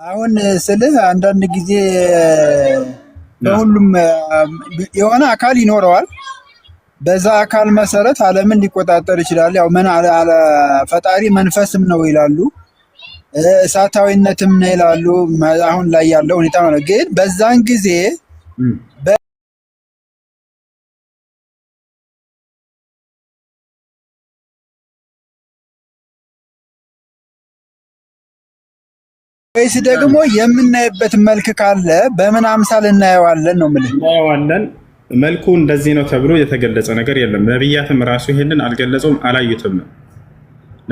አሁን ስልህ አንዳንድ ጊዜ በሁሉም የሆነ አካል ይኖረዋል። በዛ አካል መሰረት ዓለምን ሊቆጣጠር ይችላል። ያው ምን አለ ፈጣሪ መንፈስም ነው ይላሉ፣ እሳታዊነትም ነው ይላሉ። አሁን ላይ ያለው ሁኔታ ነው። ግን በዛን ጊዜ ወይስ ደግሞ የምናይበት መልክ ካለ በምን አምሳል እናየዋለን ነው የምልህ። እናየዋለን መልኩ እንደዚህ ነው ተብሎ የተገለጸ ነገር የለም። ነቢያትም ራሱ ይሄንን አልገለጹም፣ አላዩትም።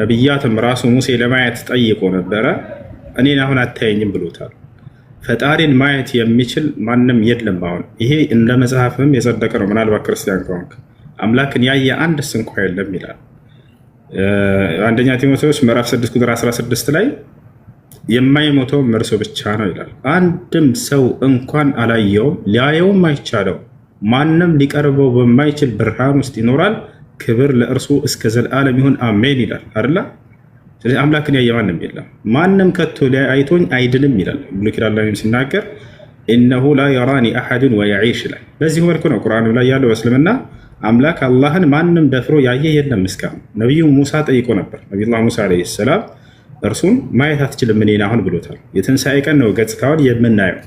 ነቢያትም ራሱ ሙሴ ለማየት ጠይቆ ነበረ። እኔን አሁን አታየኝም ብሎታል። ፈጣሪን ማየት የሚችል ማንም የለም። አሁን ይሄ እንደ መጽሐፍም የጸደቀ ነው። ምናልባት ክርስቲያን ከሆንክ አምላክን ያየ አንድስ እንኳ የለም ይላል። አንደኛ ጢሞቴዎስ ምዕራፍ 6 ቁጥር 16 ላይ የማይሞተው እርሱ ብቻ ነው ይላል። አንድም ሰው እንኳን አላየውም፣ ሊያየውም አይቻለው። ማንም ሊቀርበው በማይችል ብርሃን ውስጥ ይኖራል። ክብር ለእርሱ እስከ ዘላለም ይሁን አሜን ይላል አይደል? ስለዚህ አምላክን ያየ ማንም የለም። ማንም ከቶ አይቶኝ አይድንም ይላል ብሉይ ኪዳን ላይ ሲናገር ኢነሁ ላ የራኒ አሐድን ወየዒሽ ይላል። በዚህ መልኩ ነው ቁርአን ላይ ያለው እስልምና። አምላክ አላህን ማንም ደፍሮ ያየ የለም እስካሁን። ነቢዩ ሙሳ ጠይቆ ነበር። ነቢዩላህ ሙሳ ዓለይሂ ሰላም እርሱን ማየት አትችልም እኔን አሁን ብሎታል። የትንሣኤ ቀን ነው ገጽታውን የምናየው።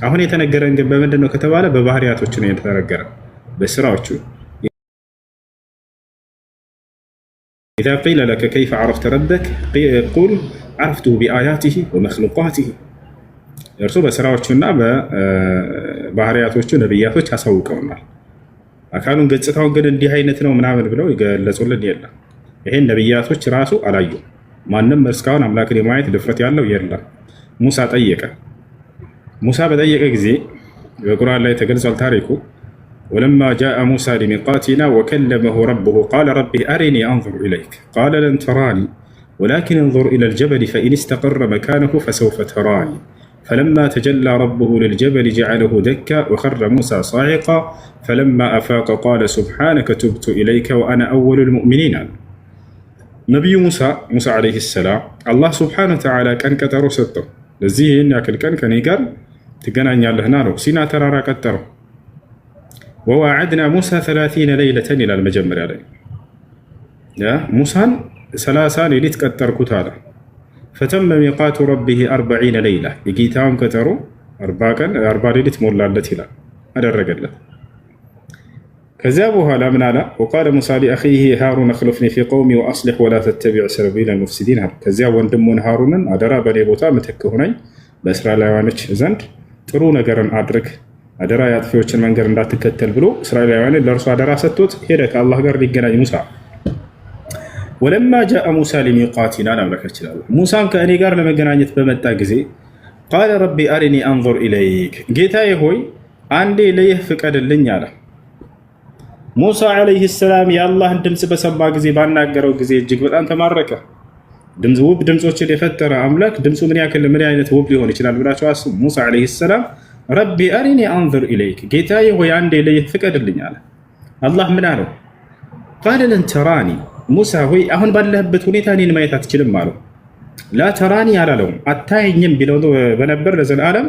አሁን የተነገረን ግን በምንድን ነው ከተባለ በባህሪያቶች ነው የተነገረ፣ በስራዎቹ። ኢዛ ቂለ ለከ ከይፈ ዐረፍተ ረበክ ቁል ዐረፍቱሁ ቢአያቲሂ ወመኽሉቃቲሂ። እርሱ በስራዎቹና በባህሪያቶቹ ነቢያቶች አሳውቀውናል። አካሉን ገጽታውን ግን እንዲህ አይነት ነው ምናምን ብለው ይገለጹልን የለም። ይሄን ነቢያቶች ራሱ አላዩም። ማንም እስካሁን አምላክን የማየት ድፍረት ያለው የለም። ሙሳ ጠየቀ። ሙሳ በጠየቀ ጊዜ በቁርአን ላይ ተገልጿል ታሪኩ። ወለማ ጃአ ሙሳ ሊሚቃቲና ወከለመሁ ረቡሁ ቃለ ረቢ አሪኒ አንዙር ኢለይክ ቃለ ለን ተራኒ ወላኪን እንዙር ኢለ ልጀበል ፈኢን ስተቀረ መካነሁ ፈሰውፈ ተራኒ ፈለማ ተጀላ ረቡሁ ልልጀበል ጀዐለሁ ደካ ወኸረ ሙሳ ሳዒቃ ፈለማ አፋቀ ቃለ ሱብሓነከ ቱብቱ ኢለይከ ወአነ አወሉ ልሙእሚኒን አሉ። ነቢዩ ሙሳ ዓለይሂ ሰላም አላህ ስብሓነሁ ወተዓላ ቀን ቀጠሮ ሰጠው። ለዚህ ይህን ያክል ቀን ከኔ ጋር ትገናኛለህና ነው። ሲና ተራራ ቀጠረው። ወዋዓድና ሙሳ 30 ለይለተን ይላል መጀመሪያ ላይ። ሙሳን 30 ሌሊት ቀጠርኩት አለ። ፈተመ ሚቃቱ ረቢህ 40 ለይላ፣ የጌታውን ቀጠሮ 40 ሌሊት ሞላለት ይላል፣ አደረገለት። ከዚያ በኋላ ምን አለ? ወቃለ ሙሳ ሊአኺህ ሃሩን አኽሉፍኒ ፊ ቀውሚ ወአስሊሕ ወላ ተተቢዕ ሰቢለ ልሙፍሲዲን አለ። ከዚያ ወንድሙን ሃሩንን አደራ በእኔ ቦታ ምትክ ሁነኝ፣ በእስራኤላውያኖች ዘንድ ጥሩ ነገርን አድርግ፣ አደራ የአጥፊዎችን መንገድ እንዳትከተል ብሎ እስራኤላውያንን ለእርሱ አደራ ሰጥቶት ሄደ ከአላህ ጋር ሊገናኝ ሙሳ። ወለማ ጃአ ሙሳ ሊሚቃቲና ላምላክ ይችላል። ሙሳም ከእኔ ጋር ለመገናኘት በመጣ ጊዜ ቃለ ረቢ አሪኒ አንዙር ኢለይክ፣ ጌታዬ ሆይ አንዴ ለይህ ፍቀድልኝ አለ። ሙሳ ዓለይሂ ሰላም የአላህን ድምፅ በሰማ ጊዜ ባናገረው ጊዜ እጅግ በጣም ተማረከ። ውብ ድምፆችን የፈጠረ አምላክ ድምፁ ምን አይነት ውብ ሊሆን ይችላል ብላችሁ አስቡ። ሙሳ ዓለይሂ ሰላም ረቢ አሪኒ አንዙር ኢለይክ፣ ጌታዬ ሆይ አንዴ ለይህ ፍቀድልኝ አለ። አላህ ምን አለው? ቃለ ለን ተራኒ፣ ሙሳ ሆይ አሁን ባለህበት ሁኔታ እኔን ማየት አትችልም አለው። ላ ተራኒ አላለውም፣ አታየኝም ቢለው በነበር ለዘላለም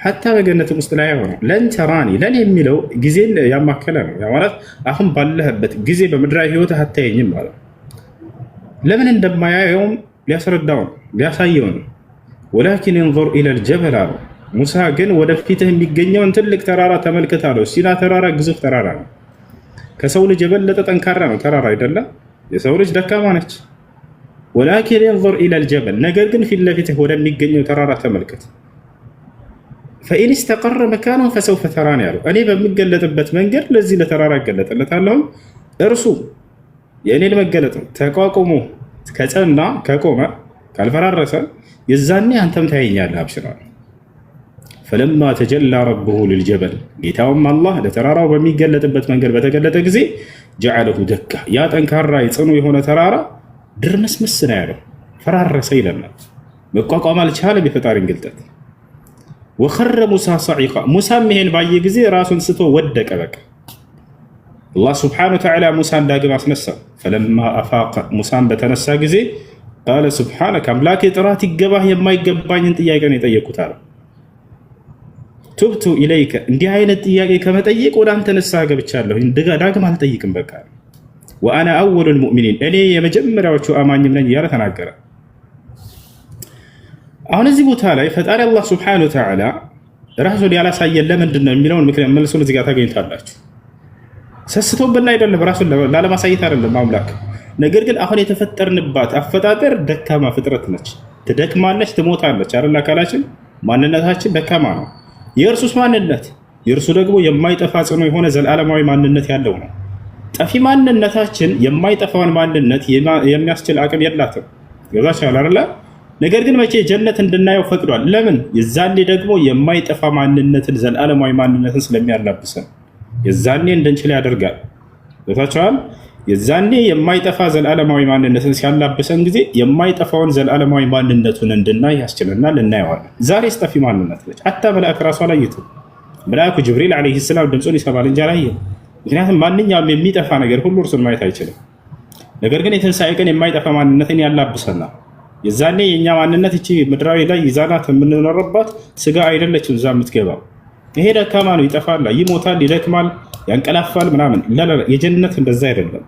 ሐታ በገነትም ውስጥ ላይ ሆነ ለን ተራኒ፣ ለን የሚለው ጊዜን ያማከለ ነው። ያ ማለት አሁን ባለህበት ጊዜ በምድራዊ ህይወት አታየኝም ማለት ለምን እንደማያየውም ሊያስረዳው ሊያሳየው ነው። ወላኪን እንዙር ኢለል ጀበል አለው። ሙሳ ግን ወደፊትህ የሚገኘውን ትልቅ ተራራ ተመልከት አለው። ሲና ተራራ ግዙፍ ተራራ ነው። ከሰው ልጅ የበለጠ ጠንካራ ነው ተራራ አይደለም። የሰው ልጅ ደካማ ነች። ወላኪን እንዙር ኢለል ጀበል፣ ነገር ግን ፊት ለፊትህ ወደሚገኘው ተራራ ተመልከት። ፈኢን ስተቀረ መካነሁ ፈሰውፈ ተራኒ ያለው፣ እኔ በሚገለጥበት መንገድ ለዚህ ለተራራ እገለጥለታለሁ። እርሱ የእኔን መገለጥ ተቋቁሞ ከጸና ከቆመ ካልፈራረሰ የዛኔ አንተም ታየኛለህ አብሽራ። ፈለማ ተጀላ ረብሁ ልልጀበል፣ ጌታውም አላህ ለተራራው በሚገለጥበት መንገድ በተገለጠ ጊዜ ጀዐለሁ ደካ፣ ያ ጠንካራ የጽኑ የሆነ ተራራ ድርምስምስ ነው ያለው፣ ፈራረሰ ይለናል። መቋቋም አልቻለም የፈጣሪን ግልጠት። ወኸረ ሙሳ ሰዒቃ፣ ሙሳም ይሄን ባየ ጊዜ ራሱን ስቶ ወደቀ። በቃ አላህ ስብሓነሁ ወተዓላ ሙሳን ዳግም አስነሳ። ፈለማ አፋቀ፣ ሙሳን በተነሳ ጊዜ ቃለ ሱብሓነከ አምላኬ ጥራት ይገባህ የማይገባኝን ጥያቄ ነው የጠየቁት አለ። ቱብቱ ኢለይከ እንዲህ አይነት ጥያቄ ከመጠየቅ ወደ አንተ ንስሐ ገብቻለሁ፣ ዳግም አልጠይቅም። በቃ ወአና አወሉል ሙእሚኒን እኔ የመጀመሪያዎቹ አማኝም ነኝ እያለ ተናገረ። አሁን እዚህ ቦታ ላይ ፈጣሪ አላህ ሱብሓነሁ ወተዓላ ራሱን ያላሳየን ለምንድን ነው የሚለውን ምክንያት መልሱን እዚህ ጋር ታገኙታላችሁ። ሰስቶብን አይደለም፣ ራሱን ላለማሳየት አይደለም አምላክ። ነገር ግን አሁን የተፈጠርንባት አፈጣጠር ደካማ ፍጥረት ነች። ትደክማለች፣ ትሞታለች አይደል? አካላችን ማንነታችን ደካማ ነው። የእርሱስ ማንነት የእርሱ ደግሞ የማይጠፋ ጽኑ የሆነ ዘላለማዊ ማንነት ያለው ነው። ጠፊ ማንነታችን የማይጠፋውን ማንነት የሚያስችል አቅም የላትም። ገዛችኋል አይደል? ነገር ግን መቼ ጀነት እንድናየው ፈቅዷል። ለምን? የዛኔ ደግሞ የማይጠፋ ማንነትን ዘላለማዊ ማንነትን ስለሚያላብሰን የዛኔ እንድንችል ያደርጋል። ገዛችኋል? የዛኔ የማይጠፋ ዘላለማዊ ማንነትን ሲያላብሰን ጊዜ የማይጠፋውን ዘላለማዊ ማንነቱን እንድናይ ያስችለናል፣ እናየዋለን። ዛሬስ ጠፊ ማንነት ነች። ሐታ መልአክ ራሱ አላየትም። መልአኩ ጅብሪል ዓለይሂ ሰላም ድምፁን ይሰማል እንጂ አላየም። ምክንያቱም ማንኛውም የሚጠፋ ነገር ሁሉ እርሱን ማየት አይችልም። ነገር ግን የትንሣኤ ቀን የማይጠፋ ማንነትን ያላብሰናል። የዛኔ የእኛ ማንነት እቺ ምድራዊ ላይ ይዛናት የምንኖርባት ስጋ አይደለችም። እዛ የምትገባው ይሄ ደካማ ነው፣ ይጠፋል፣ ይሞታል፣ ይደክማል፣ ያንቀላፋል ምናምን። የጀነት እንደዛ አይደለም።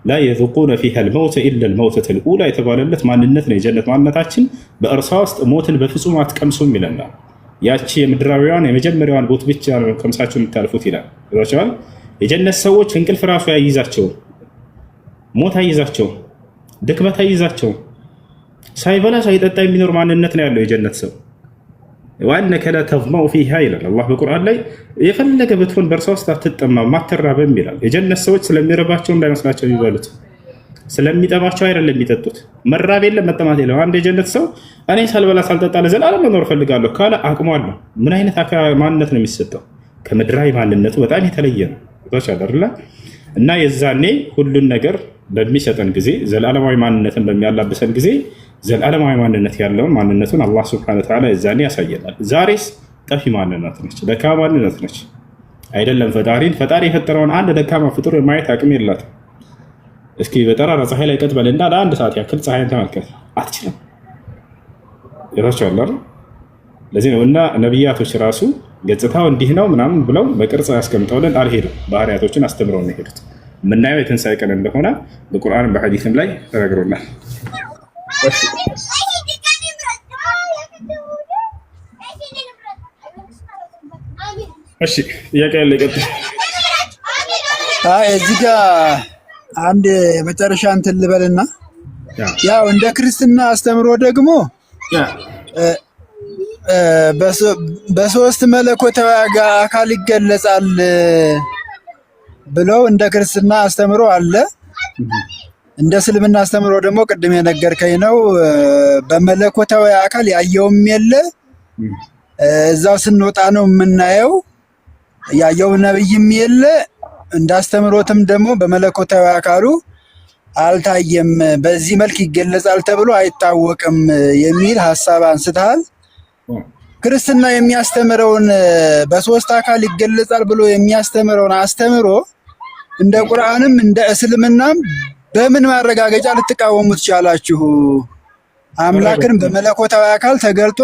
ላ የዙቁነ ፊሃ ልመውተ ኢላ ልመውተተ ልኡላ የተባለለት ማንነት ነው የጀነት ማንነታችን። በእርሷ ውስጥ ሞትን በፍጹም አትቀምሱም ይለናል። ያቺ የምድራዊዋን የመጀመሪያዋን ቦት ብቻ ነው ቀምሳችሁ የምታልፉት ይላል። ይዟቸዋል። የጀነት ሰዎች እንቅልፍ ራሱ አይይዛቸውም፣ ሞት አይይዛቸውም፣ ድክመት አይይዛቸውም። ሳይበላ ሳይጠጣ የሚኖር ማንነት ነው ያለው የጀነት ሰው። ወአነከ ላ ተዝመኡ ፊሃ ይላል አላህ በቁርአን ላይ። የፈለገ ብትሆን በእርሷ ውስጥ አትጠማም አትራብም ይላል። የጀነት ሰዎች ስለሚረባቸው እንዳይመስላቸው የሚበሉት፣ ስለሚጠማቸው አይደለም የሚጠጡት። መራብ የለም መጠማት የለም። አንድ የጀነት ሰው እኔ ሳልበላ ሳልጠጣ ለዘላለም መኖር እፈልጋለሁ ካለ አቅሙ አለው። ምን አይነት ማንነት ነው የሚሰጠው? ከምድራዊ ማንነቱ በጣም የተለየ ነው። አይደለ? እና የዛኔ ሁሉን ነገር በሚሰጠን ጊዜ ዘላለማዊ ማንነትን በሚያላብሰን ጊዜ ዘላለማዊ ማንነት ያለውን ማንነቱን አላህ ሱብሓነሁ ወተዓላ የዛኔ ያሳየናል። ዛሬስ ጠፊ ማንነት ነች፣ ደካማ ማንነት ነች። አይደለም ፈጣሪ የፈጠረውን አንድ ደካማ ፍጡር የማየት አቅም የላትም። እስኪ በጠራራ ፀሐይ ላይ ቀጥ በልና ለአንድ ሰዓት ያክል ፀሐይን ተመልከት፣ አትችልም። ይራቻላል። ለዚህ ነው እና ነቢያቶች ራሱ ገጽታው እንዲህ ነው ምናምን ብለው በቅርጽ ያስቀምጠውልን አልሄዱም። ባህሪያቶችን አስተምረው ነው የሄዱት። የምናየው የትንሣኤ ቀን እንደሆነ በቁርአን በሐዲስም ላይ ተነግሮናል። እሺ ጥያቄ ያለ ይቀጥል። እዚህ ጋር አንድ የመጨረሻ እንትን ልበልና ያው እንደ ክርስትና አስተምሮ ደግሞ በሶስት መለኮታዊ አካል ይገለጻል ብለው እንደ ክርስትና አስተምሮ አለ። እንደ እስልምና አስተምሮ ደግሞ ቅድም የነገርከኝ ነው። በመለኮታዊ አካል ያየውም የለ እዛው ስንወጣ ነው የምናየው። ያየው ነብይም የለ እንዳስተምሮትም ደግሞ በመለኮታዊ አካሉ አልታየም። በዚህ መልክ ይገለጻል ተብሎ አይታወቅም የሚል ሐሳብ አንስተሃል። ክርስትና የሚያስተምረውን በሶስት አካል ይገለጻል ብሎ የሚያስተምረውን አስተምሮ እንደ ቁርአንም እንደ እስልምናም በምን ማረጋገጫ ልትቃወሙት ቻላችሁ? አምላክን በመለኮታዊ አካል ተገልጦ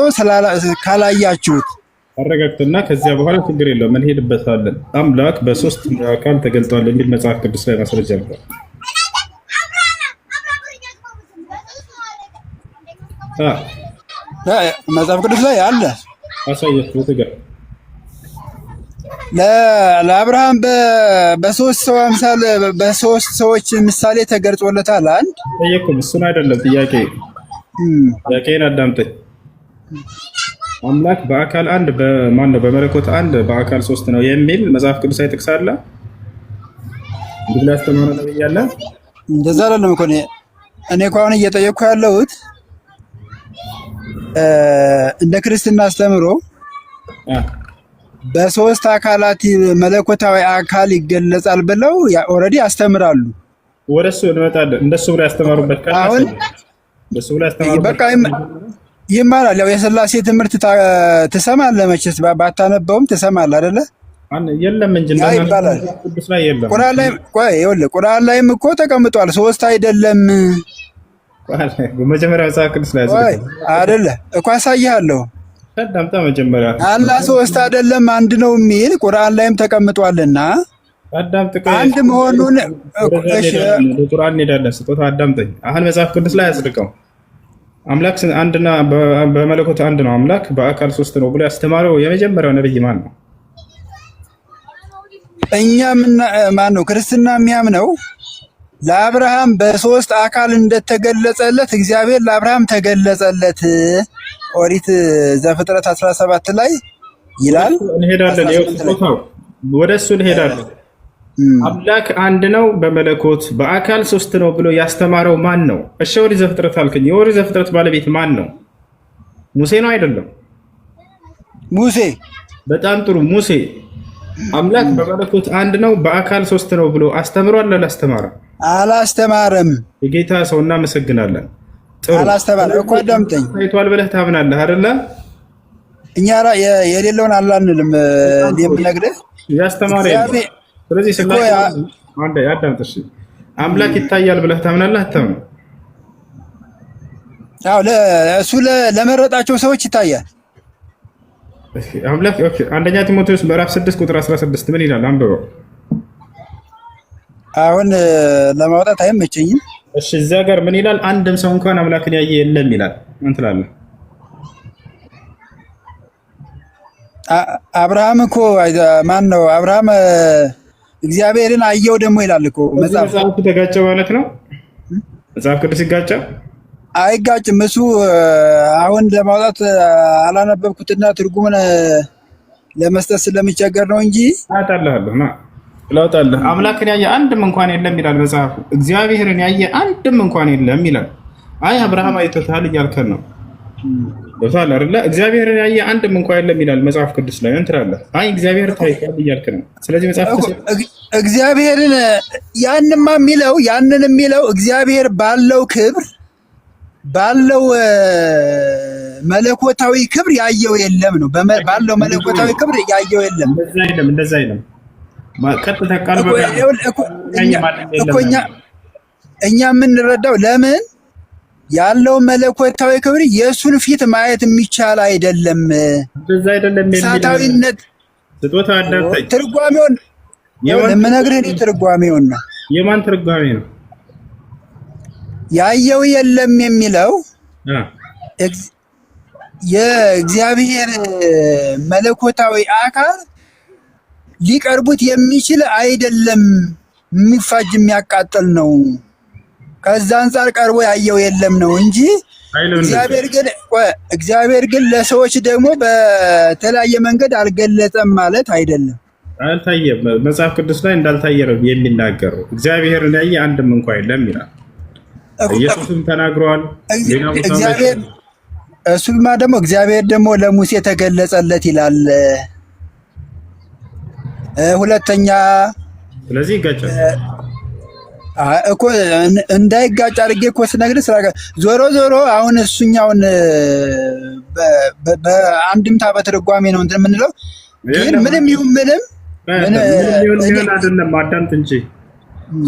ካላያችሁት አረጋግጥና ከዚያ በኋላ ችግር የለውም እንሄድበታለን። አምላክ በሶስት አካል ተገልጧል የሚል መጽሐፍ ቅዱስ ላይ ማስረጃ ነበር። መጽሐፍ ቅዱስ ላይ አለ። አሳየት ወተጋ ለአብርሃም በሶስት ሰው አምሳል በሶስት ሰዎች ምሳሌ ተገልጾለታል። አንድ ጠየቅኩም፣ እሱን አይደለም ጥያቄን አዳምጠኝ። አምላክ በአካል አንድ በማን ነው? በመለኮት አንድ በአካል ሶስት ነው የሚል መጽሐፍ ቅዱስ አይጠቅሳለ? እንግዲህ አስተማረ ነው ይያለ እንደዛ አይደለም እኮ እኔ እኮ አሁን እየጠየቅኩ ያለሁት እንደ ክርስትና አስተምሮ በሶስት አካላት መለኮታዊ አካል ይገለጻል ብለው ኦልሬዲ ያስተምራሉ። ወደሱ እንመጣለን። እንደሱ ብለው ያስተማሩበት ካለ አሁን እንደሱ ብለው ያስተማሩበት በቃ ይማራል። ያው የሥላሴ ትምህርት ትሰማለህ መቼስ ባታነበውም ትሰማለህ አይደለ? የለም እንጂ ቅዱስ ላይ የለም። ቁርአን ላይ ቆይ ይኸውልህ ቁርአን ላይም እኮ ተቀምጧል። ሶስት አይደለም መጀመሪያ መጽሐፍ ቅዱስ ላይ አይደለ እኮ አሳይሃለሁ። አዳምጣ መጀመሪያ አላህ ሶስት አይደለም አንድ ነው የሚል ቁርአን ላይም ተቀምጧልና አዳምጥ። አንድ መሆኑን ቁርአን እንሄዳለን። ስጦታ አዳምጠኝ። አሁን መጽሐፍ ቅዱስ ላይ አጽድቀው አምላክ አንድና በመለኮት አንድ ነው አምላክ በአካል ሶስት ነው ብሎ ያስተማረው የመጀመሪያው ነብይ ማን ነው? እኛ ማን ነው ክርስትና የሚያምነው ለአብርሃም በሶስት አካል እንደተገለጸለት እግዚአብሔር ለአብርሃም ተገለጸለት። ኦሪት ዘፍጥረት 17 ላይ ይላል። እንሄዳለን። ወደ እሱ እንሄዳለን። አምላክ አንድ ነው በመለኮት በአካል ሶስት ነው ብሎ ያስተማረው ማን ነው? እሺ ኦሪት ዘፍጥረት አልከኝ። የኦሪት ዘፍጥረት ባለቤት ማን ነው? ሙሴ ነው አይደለም? ሙሴ። በጣም ጥሩ። ሙሴ አምላክ በመለኮት አንድ ነው በአካል ሶስት ነው ብሎ አስተምሯል አላስተማረም? አላስተማረም። የጌታ ሰው እናመሰግናለን። ጥሩ አላስተማረም እኮ አዳምጠኝ። አይቷል ብለህ ታምናለህ አይደለ? እኛ የሌለውን አላንልም። እንደምነግርህ ያስተማረ ስለዚህ ስላሴ አንዴ አዳምጥሽ። አምላክ ይታያል ብለህ ታምናለህ አታምንም? አዎ እሱ ለመረጣቸው ሰዎች ይታያል አምላክ። ኦኬ አንደኛ ጢሞቴዎስ ምዕራፍ 6 ቁጥር 16 ምን ይላል? አንብበው። አሁን ለማውጣት አይመቸኝም። እሺ እዚያ ጋር ምን ይላል? አንድም ሰው እንኳን አምላክን ያየ የለም ይላል። ምን ትላለህ? አብርሃም እኮ ማን ነው? አብርሃም እግዚአብሔርን አየው ደግሞ ይላል እኮ መጽሐፍ። ተጋጨ ማለት ነው? መጽሐፍ ቅዱስ ይጋጫ? አይጋጭም። እሱ አሁን ለማውጣት አላነበብኩትና ትርጉምን ለመስጠት ስለሚቸገር ነው እንጂ አጣላለሁ ና ላውጣለህ። አምላክን ያየ አንድም እንኳን የለም ይላል መጽሐፉ። እግዚአብሔርን ያየ አንድም እንኳን የለም ይላል። አይ አብርሃም አይቶታል እያልከን ነው። ዶታል አይደለ? እግዚአብሔርን ያየ አንድም እንኳን የለም ይላል መጽሐፍ ቅዱስ ላይ። ምን ትላለህ? አይ እግዚአብሔር ታይቷል እያልክ ነው። ስለዚህ መጽሐፍ ቅዱስ እግዚአብሔርን ያንን የሚለው እግዚአብሔር ባለው ክብር ባለው መለኮታዊ ክብር ያየው የለም ነው። ባለው መለኮታዊ ክብር ያየው የለም። እንደዛ አይደለም። ቀጥታ ቃል እኛ የምንረዳው ለምን ያለው መለኮታዊ ክብር የእሱን ፊት ማየት የሚቻል አይደለም። እንደዛ አይደለም። ሳታዊነት ስጦታ አዳምጠኝ። ትርጓሜውን የምነግርህ ትርጓሜውን ነው። የማን ትርጓሜ ነው? ያየው የለም የሚለው የእግዚአብሔር መለኮታዊ አካል ሊቀርቡት የሚችል አይደለም፣ የሚፋጅ የሚያቃጥል ነው። ከዛ አንጻር ቀርቦ ያየው የለም ነው እንጂ እግዚአብሔር ግን ለሰዎች ደግሞ በተለያየ መንገድ አልገለጸም ማለት አይደለም። አልታየም። መጽሐፍ ቅዱስ ላይ እንዳልታየ ነው የሚናገረው። እግዚአብሔርን ያየ አንድም እንኳን የለም ይላል። ኢየሱስም ተናግሯል። እሱማ ደግሞ እግዚአብሔር ደግሞ ለሙሴ ተገለጸለት ይላል። ሁለተኛ ስለዚህ ይጋጫል እኮ እንዳይጋጭ አድርጌ እኮ ስነግርህ ዞሮ አሁን እሱኛውን በአንድምታ በትርጓሜ ነው እንትን የምንለው። ግን ምንም ይሁን ምንም አይደለም፣ አዳምጥ እንጂ።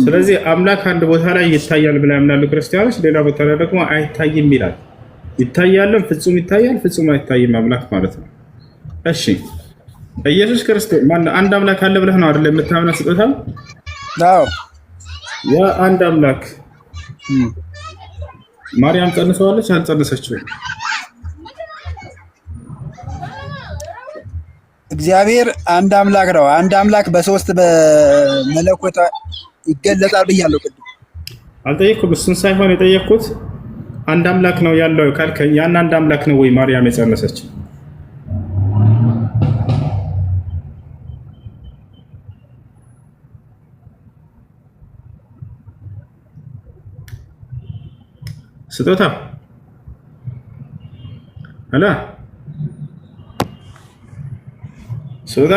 ስለዚህ አምላክ አንድ ቦታ ላይ ይታያል ብላ ያምናሉ ክርስቲያኖች፣ ሌላ ቦታ ላይ ደግሞ አይታይም ይላል። ይታያልም፣ ፍጹም ይታያል፣ ፍጹም አይታይም አምላክ ማለት ነው። እሺ ኢየሱስ ክርስቶስ አንድ አምላክ አለ ብለህ ነው አይደል የምታምነው? ስጦታ አዎ። ያ አንድ አምላክ ማርያም ጸንሰዋለች አልጸነሰችም? እግዚአብሔር አንድ አምላክ ነው። አንድ አምላክ በሶስት በመለኮት ይገለጻል ብያለሁ ቅድም። አልጠየቅኩም። እሱን ሳይሆን የጠየቅኩት አንድ አምላክ ነው ያለው ካልከኝ ያን አንድ አምላክ ነው ወይ ማርያም የጸነሰችው? ስጦታ አላ ስጦታ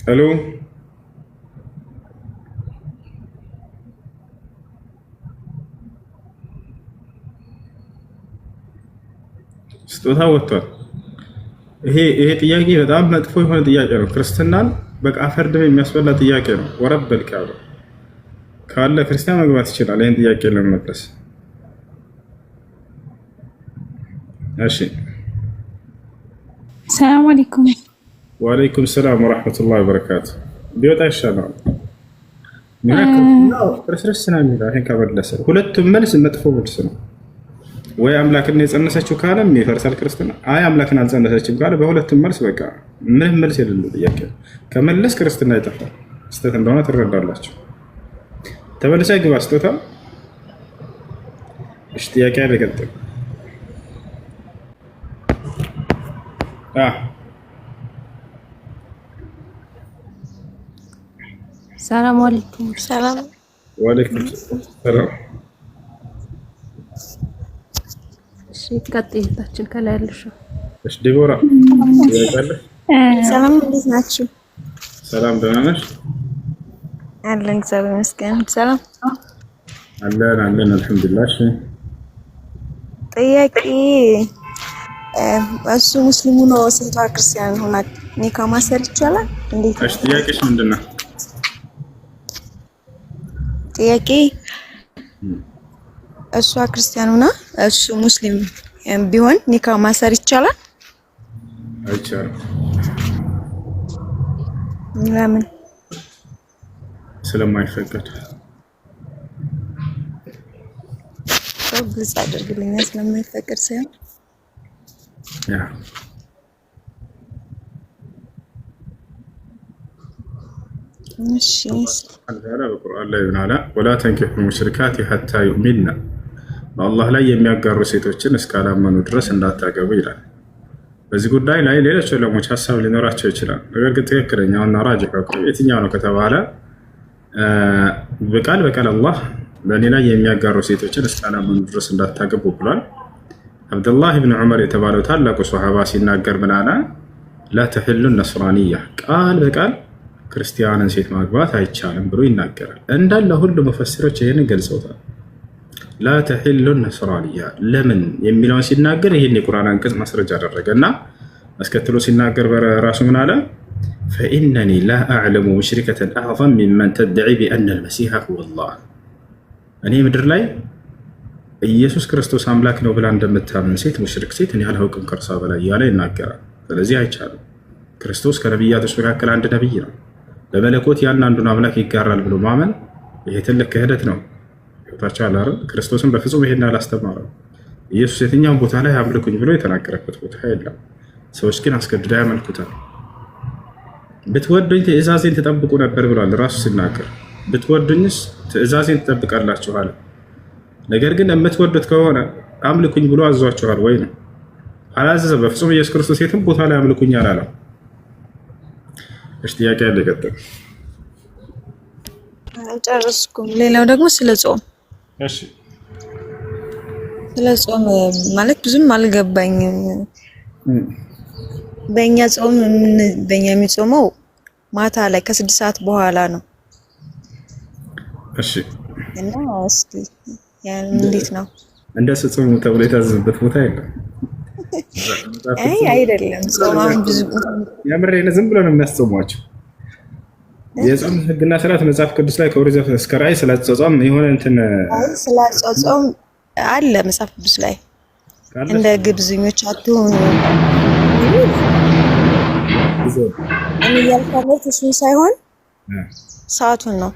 ሄሎ ስጦታ ወጥቷል። ይሄ ጥያቄ በጣም መጥፎ የሆነ ጥያቄ ነው። ክርስትናን በቃ ፈርድም የሚያስበላ ጥያቄ ነው። ወረበል ቃሉ ካለ ክርስቲያን መግባት ይችላል። ይህን ጥያቄ ለመመለስ እሺ። ሰላም አለይኩም። ወአለይኩም ሰላም ወራህመቱላሂ ወበረካቱ። ቢወጣ ይሻላል። ክርስቶስ ነው የሚለው ይሄን ከመለሰ ሁለቱም መልስ መጥፎ መልስ ነው። ወይ አምላክን የጸነሰችው ካለም ይፈርሳል ክርስትና። አይ አምላክን አልጸነሰችም ካለ በሁለቱም መልስ በቃ ምንም መልስ የሌለው ጥያቄ ከመለስ ክርስትና ይጠፋል። ስህተት እንደሆነ ትረዳላችሁ። ተመልሳ ይግባ ስጦታ። እሺ ጥያቄ አይደለም። ሰላም አለይኩም። ሰላም ወአለይኩም ሰላም። እሺ ቀጥይታችን ከላይ ያለሽው። እሺ ዲቦራ ያቀርብ። ሰላም እንዴት ናችሁ? ሰላም ደህና ነሽ? አለን እግዚአብሔር ይመስገን። ሰላም አለን አልሐምዱሊላህ። እሺ ጥያቄ እሱ ሙስሊሙ ነው ሴቷ ክርስቲያን ሆና ኒካ ማሰር ይቻላል? እንዴት? እሺ ጥያቄሽ ምንድን ነው? ጥያቄ እሷ ክርስቲያን ሆና እሱ ሙስሊም ቢሆን ኒካ ማሰር ይቻላል? አይቻልም። ለምን? ስለማይፈቀድ። ግልጽ አድርግልኝ። ስለማይፈቀድ ሳይሆን ያ እሺ በቁርአን ላይ ምን አለ? ወላ ተንኪሑ ሙሽሪካት ሐታ ዩእሚንና፣ በአላህ ላይ የሚያጋሩ ሴቶችን እስካላመኑ ድረስ እንዳታገቡ ይላል። በዚህ ጉዳይ ላይ ሌሎች ዑለሞች ሀሳብ ሊኖራቸው ይችላል። ነገር ግን ትክክለኛውና ራጅህ የትኛው ነው ከተባለ በቃል አላህ በእኔ ላይ የሚያጋሩ ሴቶችን እስካላመኑ ድረስ እንዳታገቡ ብሏል። አብዱላህ ብን ዑመር የተባለው ታላቁ ሶሃባ ሲናገር ምን አለ? ላ ተሕሉ ነስራንያ፣ ቃል በቃል ክርስቲያንን ሴት ማግባት አይቻልም ብሎ ይናገራል። እንዳለ ሁሉ መፈስሮች ይህንን ገልጸውታል። ላ ተሕሉ ነስራንያ ለምን የሚለውን ሲናገር ይህን የቁርአን አንቀጽ ማስረጃ አደረገ እና አስከትሎ ሲናገር በራሱ ምን አለ? ፈኢነኒ ላ አዕለሙ ሙሽሪከተን አዕዘም ሚመን ተድዒ ቢአነ አልመሲሐ ሁወ ላህ፣ እኔ ምድር ላይ ኢየሱስ ክርስቶስ አምላክ ነው ብላ እንደምታምን ሴት ሙሽሪክ ሴት እኔ አላውቅም ከእርሷ በላይ እያለ ይናገራል። ስለዚህ አይቻልም። ክርስቶስ ከነቢያቶች መካከል አንድ ነቢይ ነው። በመለኮት ያን አንዱን አምላክ ይጋራል ብሎ ማመን ይሄ ትልቅ ክህደት ነው። ታቻ አላረ ክርስቶስን በፍጹም ይሄን አላስተማረው። ኢየሱስ የትኛውን ቦታ ላይ አምልኩኝ ብሎ የተናገረበት ቦታ የለም። ሰዎች ግን አስገድደው ያመልኩታል። ብትወዱኝ ትእዛዜን ትጠብቁ ነበር ብሏል ራሱ ሲናገር። ብትወዱኝስ ትእዛዜን ትጠብቃላችሁ አለ። ነገር ግን የምትወዱት ከሆነ አምልኩኝ ብሎ አዟችኋል ወይ ነው? አላዘዘም። በፍጹም ኢየሱስ ክርስቶስ የትም ቦታ ላይ አምልኩኝ አላለም። እሺ ጥያቄ ያለ ይቀጥል። አልጨረስኩም። ሌላው ደግሞ ስለ ጾም። እሺ ስለ ጾም ማለት ብዙም አልገባኝም። በእኛ ጾም በእኛ የሚጾመው ማታ ላይ ከ6 ሰዓት በኋላ ነው። እሺ እና እስኪ ያን እንዴት ነው? እንደሱ ጾሙ ተብሎ የታዘዘበት ቦታ የለም። አይ አይደለም። ጾም ብዙ ያምረኝ ዝም ብሎ ነው የሚያስጾሟቸው። የጾም ህግና ስርዓት መጽሐፍ ቅዱስ ላይ ከኦሪት ዘፍጥረት እስከ ራዕይ ስለ ጾም የሆነ እንትን ስለ ጾም አለ መጽሐፍ ቅዱስ ላይ እንደ ግብዝኞች አትሁኑ እኔ ያልኩት እሱን ሳይሆን ሰዓቱን ነው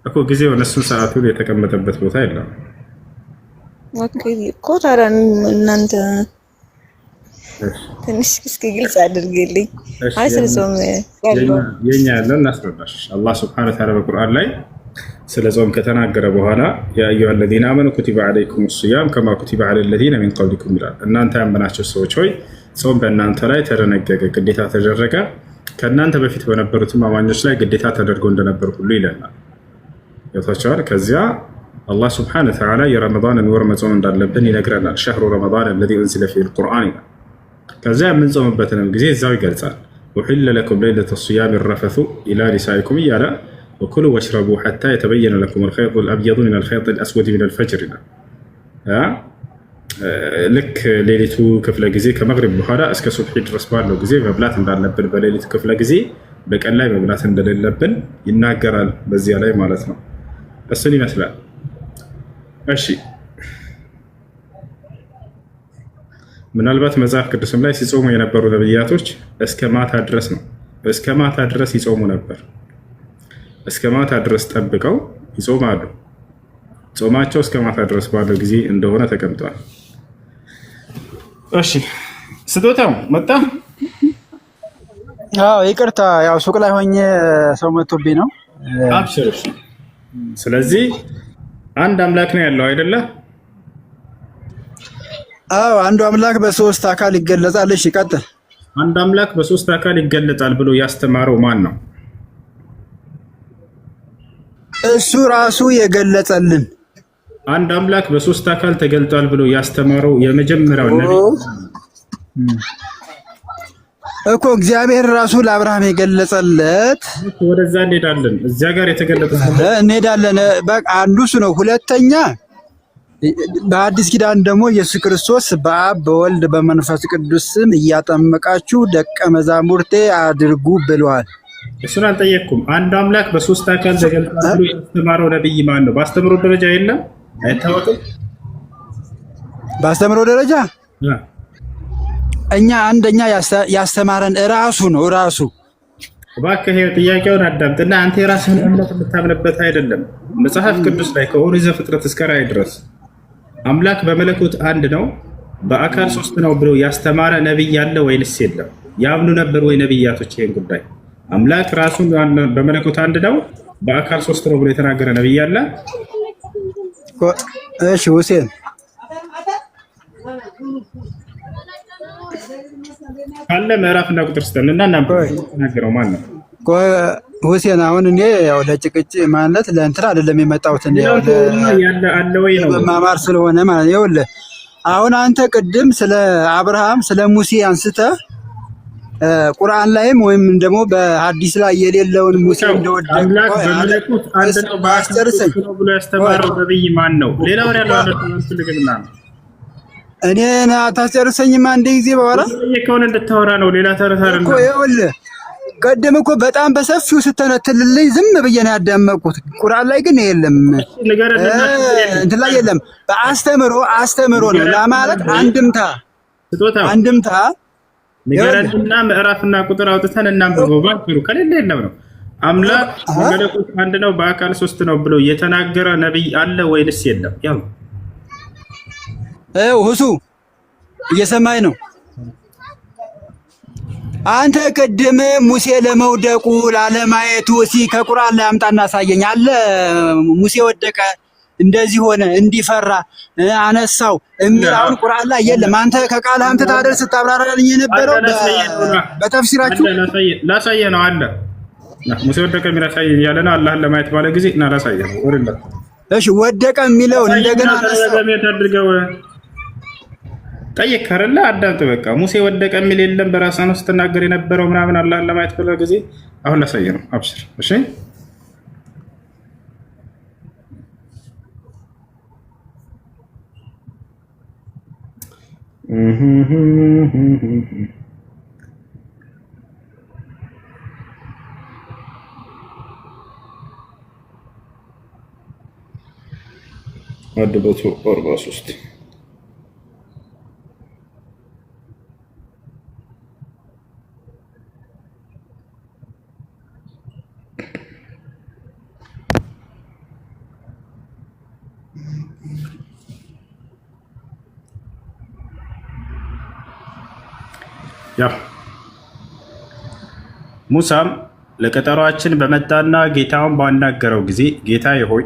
እኮ ጊዜው እሱን ሰዓቱን የተቀመጠበት ቦታ የለም። ኦኬ እኮ ታዲያ እናንተ ትንሽ እስኪ ግልጽ አድርግልኝ። አይ ስለ ጾም ያለው የኛ ያለው እናስረዳሽ። አላህ ሱብሓነሁ ወተዓላ በቁርአን ላይ ስለ ጾም ከተናገረ በኋላ ያ አዩሀ አለዚነ አመኑ ኩቲበ ዐለይኩሙ ሲያም ከማ ኩቲበ ዐለል ለዚነ ሚን ቀብሊኩም ይላል። እናንተ ያመናችሁ ሰዎች ሆይ ጾም በእናንተ ላይ ተደነገገ፣ ግዴታ ተደረገ፣ ከእናንተ በፊት በነበሩትም አማኞች ላይ ግዴታ ተደርጎ እንደነበር ሁሉ ይለናል። ያታቻለ ከዚያ አላህ ሱብሓነሁ ወተዓላ የረመዳንን ወር መጾም እንዳለብን ይነግረናል። ሸህሩ ረመዳን አለዚ ኡንዚለ ፊሂል ቁርአን ይላል። ከዚያ የምንጾምበትንም ጊዜ እዛው ይገልጻል። ኡሒለ ለኩም ለይለተ ሲያሚ ረፈሱ ኢላ ኒሳኢኩም እያለ ወኩሉ ወሽረቡ ሐታ የተበየነ ለኩም አልኸይጡ አልአብየዱ ሚነል ኸይጢ አልአስወዲ ሚነል ፈጅር ይላል። ልክ ሌሊቱ ክፍለ ጊዜ ከመግሪብ በኋላ እስከ ሱብሒ ድረስ ባለው ጊዜ መብላት እንዳለብን፣ በሌሊቱ ክፍለ ጊዜ በቀን ላይ መብላት እንደሌለብን ይናገራል። በዚያ ላይ ማለት ነው። እሱን ይመስላል። እሺ ምናልባት መጽሐፍ ቅዱስም ላይ ሲጾሙ የነበሩ ነብያቶች እስከ ማታ ድረስ ነው። እስከ ማታ ድረስ ይጾሙ ነበር። እስከ ማታ ድረስ ጠብቀው ይጾማሉ። ጾማቸው እስከ ማታ ድረስ ባለው ጊዜ እንደሆነ ተቀምጧል። እሺ ስጦታው መጣ። አዎ ይቅርታ፣ ያው ሱቅ ላይ ሆኜ ሰው መጥቶብኝ ነው። አብሽር። ስለዚህ አንድ አምላክ ነው ያለው አይደለ? አዎ አንዱ አምላክ በሶስት አካል ይገለጻል። እሺ ቀጥል። አንድ አምላክ በሶስት አካል ይገለጻል ብሎ ያስተማረው ማን ነው? እሱ ራሱ የገለጸልን። አንድ አምላክ በሶስት አካል ተገልጧል ብሎ ያስተማረው የመጀመሪያው ነብይ እኮ እግዚአብሔር ራሱ ለአብርሃም የገለጸለት። ወደዛ እንሄዳለን። እዚያ ጋር የተገለጠ እንሄዳለን። በቃ አንዱ እሱ ነው። ሁለተኛ በአዲስ ኪዳን ደግሞ ኢየሱስ ክርስቶስ በአብ በወልድ በመንፈስ ቅዱስ ስም እያጠመቃችሁ ደቀ መዛሙርቴ አድርጉ ብለዋል። እሱን አልጠየቅኩም። አንድ አምላክ በሶስት አካል ተገልጧል ብሎ ያስተማረው ነብይ ማን ነው? በአስተምሮ ደረጃ የለም፣ አይታወቅም። በአስተምሮ ደረጃ እኛ አንደኛ ያስተማረን ራሱ ነው። ራሱ እባክህ ጥያቄውን አዳምጥና አንተ የራስህን እምነት የምታምንበት አይደለም። መጽሐፍ ቅዱስ ላይ ከኦሪት ዘፍጥረት እስከ ራዕይ ድረስ አምላክ በመለኮት አንድ ነው፣ በአካል ሶስት ነው ብሎ ያስተማረ ነብይ ያለ ወይንስ የለም? ያምኑ ነበር ወይ ነብያቶች? ይሄን ጉዳይ አምላክ ራሱን በመለኮት አንድ ነው፣ በአካል ሶስት ነው ብሎ የተናገረ ነብይ አለ? እሺ ሁሴን ካለ ምዕራፍና ቁጥር ስተንና እናገረው ማን ነው? ሁሴን አሁን እኔ ያው ለጭቅጭ ማለት ለእንትን አይደለም የመጣሁት ያለ አለ ወይ ነው ማማር ስለሆነ ማለት ነው። ይኸውልህ አሁን አንተ ቅድም ስለ አብርሃም ስለ ሙሴ አንስተህ ቁርአን ላይም ወይም ደግሞ በሐዲስ ላይ የሌለውን ሙሴ እንደወደቀ አምላክ በመለኮት አንድ ነው በአስተርሰኝ ብሎ ያስተማረው ነብይ ማን ነው? ሌላው ያለው አልፈልግምና እኔ ታስጨርሰኝማ አንድ ጊዜ በኋላ የከውን እንድታወራ ነው። ሌላ ተረታረ እኮ ይኸውልህ ቀደም እኮ በጣም በሰፊው ስተነትልልኝ ዝም ብዬ ነው ያዳመጥኩት። ቁርአን ላይ ግን የለም፣ እንትን ላይ የለም። በአስተምሮ ነው ለማለት አንድምታ ንገረንና ምዕራፍና ቁጥር አውጥተን እናንብበው። ባክሩ ከሌለ የለም ነው። አምላክ በመለኮት አንድ ነው በአካል ሶስት ነው ብሎ የተናገረ ነብይ አለ ወይንስ የለም? ያው ሁሱ እየሰማኝ ነው። አንተ ቅድም ሙሴ ለመውደቁ ላለማየቱ ከቁርአን ላይ አምጣና አሳየኝ አለ። ሙሴ ወደቀ እንደዚህ ሆነ እንዲፈራ አነሳው የሚላውን ቁርአን ላይ የለም። አንተ ከቃል አምጥታ አይደል ስታብራራልኝ የነበረው በተፍሲራችሁ ላሳየ ነው አለ። ሙሴ ወደቀ የሚላሳይ ያለና አላህን ለማየት ባለ ጊዜ እና ላሳየ ነው ወርላ። እሺ ወደቀ የሚለውን እንደገና አድርገው ጠይቅ ከረለ አዳምጥ። በቃ ሙሴ ወደቀ የሚል የለም። በራሳ ነው ስትናገር የነበረው ምናምን አላህን ለማየት ባለ ጊዜ አሁን ላሳየ ነው። አብሽር እሺ አድበቱ 43 ሙሳም ለቀጠሯችን በመጣና ጌታውን ባናገረው ጊዜ ጌታዬ ሆይ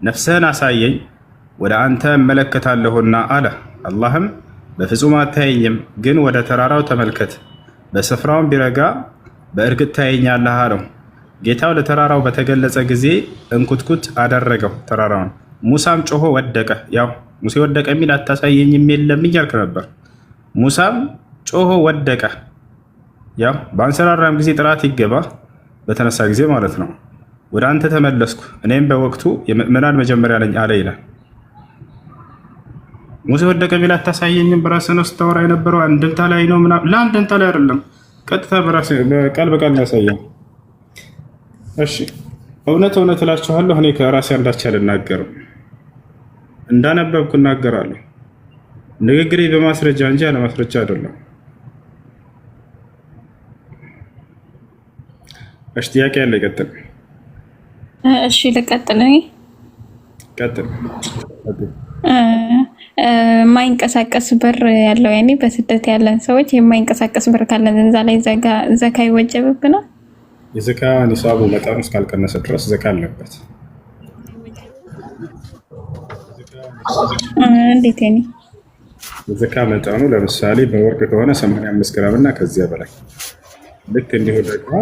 ነፍስህን አሳየኝ ወደ አንተ እመለከታለሁና አለ። አላህም በፍጹም አታየኝም፣ ግን ወደ ተራራው ተመልከት፣ በስፍራውን ቢረጋ በእርግጥ ታየኛለህ አለው። ጌታው ለተራራው በተገለጸ ጊዜ እንኩትኩት አደረገው ተራራውን። ሙሳም ጮሆ ወደቀ። ያው ሙሴ ወደቀ የሚል አታሳየኝም የለም እያልክ ነበር። ሙሳም ጮሆ ወደቀ። ያው በአንሰራራም ጊዜ ጥራት ይገባ በተነሳ ጊዜ ማለት ነው። ወደ አንተ ተመለስኩ እኔም በወቅቱ የምእመናን መጀመሪያ ነኝ አለ ይላል። ሙሴ ወደቀ የሚል አታሳየኝም በራስህ ነው ስታወራ የነበረው አንድምታ ላይ ነው ምናምን። ለአንድምታ ላይ አይደለም፣ ቀጥታ በቃል በቃል ነው ያሳየው። እሺ እውነት እላችኋለሁ እኔ ከራሴ አንዳች አልናገርም፣ እንዳነበብኩ እናገራለሁ። ንግግሬ በማስረጃ እንጂ ያለ ማስረጃ አይደለም። እሺ ጥያቄ ያለ ይቀጥል። እሺ ልቀጥል። ቀጥል። የማይንቀሳቀስ ብር ያለው ያኔ በስደት ያለን ሰዎች የማይንቀሳቀስ ብር ካለን እዛ ላይ ዘካ ይወጀብብናል? የዘካ ኒሳቡ መጠኑ እስካልቀነሰ ድረስ ዘካ አለበት። እንዴት ያኔ? የዘካ መጠኑ ለምሳሌ በወርቅ ከሆነ 85 ግራም እና ከዚያ በላይ፣ ልክ እንዲሁ ደግሞ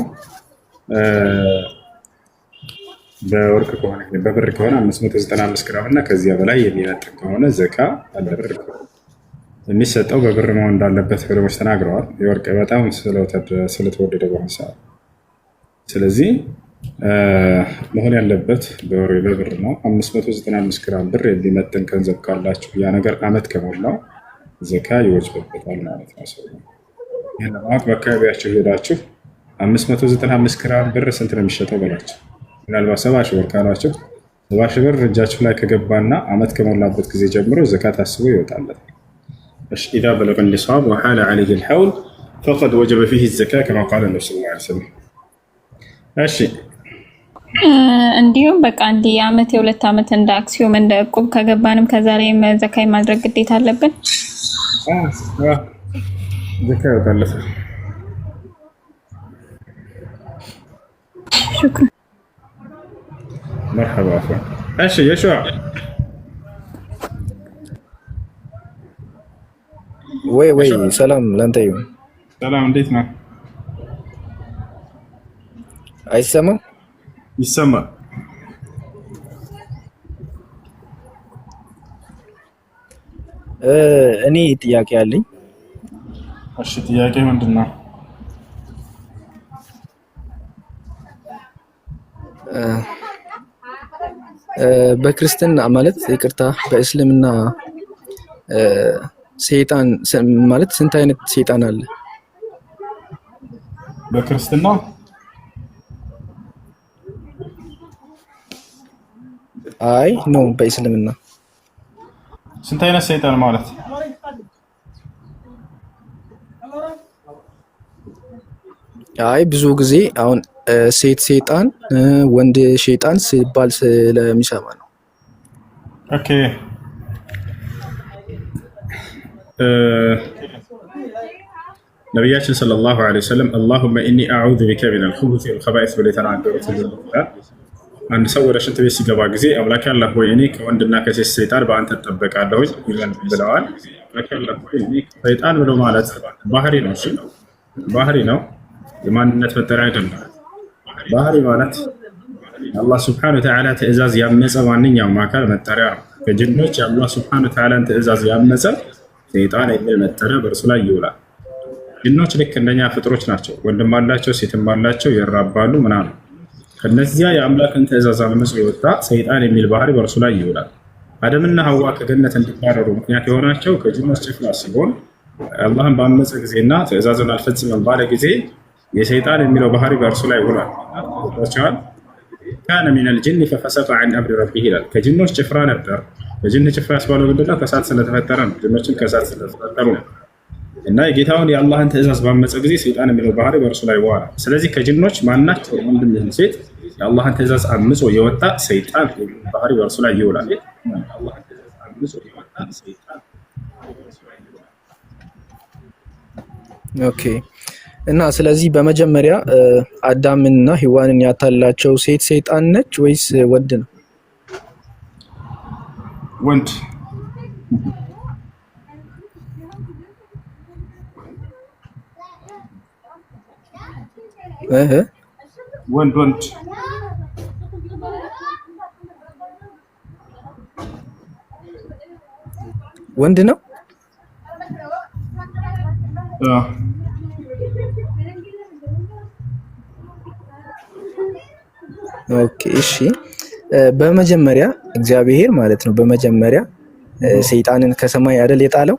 በወርቅ ከሆነ በብር ከሆነ 595 ግራም እና ከዚያ በላይ የሚመጥን ከሆነ ዘካ አለበት። የሚሰጠው በብር መሆን እንዳለበት ብለውች ተናግረዋል። የወርቅ በጣም ስለተወደደ በሆነ ሰዓት፣ ስለዚህ መሆን ያለበት በብር ነው። 595 ግራም ብር የሚመጥን ገንዘብ ካላችሁ ያ ነገር አመት ከሞላው ዘካ ይወጅብበታል ማለት ነው። ይህን ለማወቅ በአካባቢያችሁ ሄዳችሁ 595 ግራም ብር ስንት ነው የሚሸጠው በላቸው። ምናልባት 70 ሺህ ብር ካሏችሁ 70 ሺህ ብር እጃችሁ ላይ ከገባና አመት ከሞላበት ጊዜ ጀምሮ ዘካ ታስቦ ይወጣለት። እሺ ኢዛ በለገ ኒሳብ ወሐለ ዐለይሂ አልሐውል ፈቀድ ወጀበ ፊህ ዘካ ከማ ቃለ ነብዩ ሰለላሁ ዐለይሂ ወሰለም። እሺ እንዲሁም በቃ እንዲህ የአመት የሁለት አመት እንደ አክሲዮን እንደ እቁብ ከገባንም ከዛ ላይ ዘካ ማድረግ ግዴታ አለብን። ዘካ ይወጣለት። شكرا. مرحبا اخوان. ايش يشوع ወይ ሰላም ላንተ ይሁን። ሰላም እንዴት ነህ? አይሰማም? ይሰማል። እኔ ጥያቄ አለኝ። እሺ ጥያቄ ምንድን ነው? በክርስትና ማለት ይቅርታ፣ በእስልምና ሰይጣን ማለት ስንት አይነት ሰይጣን አለ? በክርስትና አይ ኖ በእስልምና ስንት አይነት ሰይጣን ማለት? አይ ብዙ ጊዜ አሁን ሴት ሰይጣን ወንድ ሰይጣን ሲባል ስለሚሰማ ነው። ኦኬ ነቢያችን ሰለላሁ ዐለይሂ ወሰለም አላሁመ ኢኒ አዑዙ ቢከ ሚነል ኹቡሲ ወልኸባኢስ ብለው የተናገሩት አንድ ሰው ወደ ሽንት ቤት ሲገባ ጊዜ አምላኬ አላህ ሆይ እኔ ከወንድና ከሴት ሰይጣን በአንተ እጠበቃለሁ ብለዋል። ሰይጣን ብሎ ማለት ባህሪ ነው። እሺ ባህሪ ነው፣ የማንነት መጠሪያ አይደለም። ባህሪ ማለት አላህ ስብሐነሁ ወተዓላ ትእዛዝ ያመፀ ማንኛውም አካል መጠሪያ ነው። ከጅኖች የአላህ ስብሐነሁ ወተዓላን ትእዛዝ ያመፀ ሰይጣን የሚል መጠሪያ በእርሱ ላይ ይውላል። ጅኖች ልክ እንደኛ ፍጥሮች ናቸው። ወንድም አላቸው፣ ሴትም አላቸው፣ ይራባሉ ምናምን። ከነዚያ የአምላክን ትእዛዝ አመፁ የወጣ ሰይጣን የሚል ባህሪ በእርሱ ላይ ይውላል። አደምና ሐዋ ከገነት እንዲባረሩ ምክንያት የሆናቸው ከጅኖች ጭፍራ ሲሆን አላህን ባመፀ ጊዜና ትእዛዙን አልፈጽምም ባለ ጊዜ የሰይጣን የሚለው ባህሪ በእርሱ ላይ ይውላል። ካነ ሚነል ጅን ፈፈሰቀ ዐን አምሪ ረቢህ ይላል። ከጅኖች ጭፍራ ነበር። በጅን ጭፍራ ያስባለው ምንድን ነው? ከእሳት ስለተፈጠረ ነው። ጅኖችን ከእሳት ስለተፈጠሩ ነው። እና የጌታውን የአላህን ትእዛዝ ባመፀ ጊዜ ሰይጣን የሚለው ባህሪ በእርሱ ላይ ይዋላ። ስለዚህ ከጅኖች ማናቸው ወንድም ይሁን ሴት የአላህን ትእዛዝ አምጾ የወጣ ሰይጣን የሚለው ባህሪ በእርሱ ላይ ይውላል። ኦኬ እና ስለዚህ በመጀመሪያ አዳምንና ሔዋንን ያታላቸው ሴት ሰይጣን ነች ወይስ ወንድ ነው? ወንድ። ወንድ ወንድ ነው። ኦኬ እሺ። በመጀመሪያ እግዚአብሔር ማለት ነው በመጀመሪያ ሰይጣንን ከሰማይ አይደል የጣለው?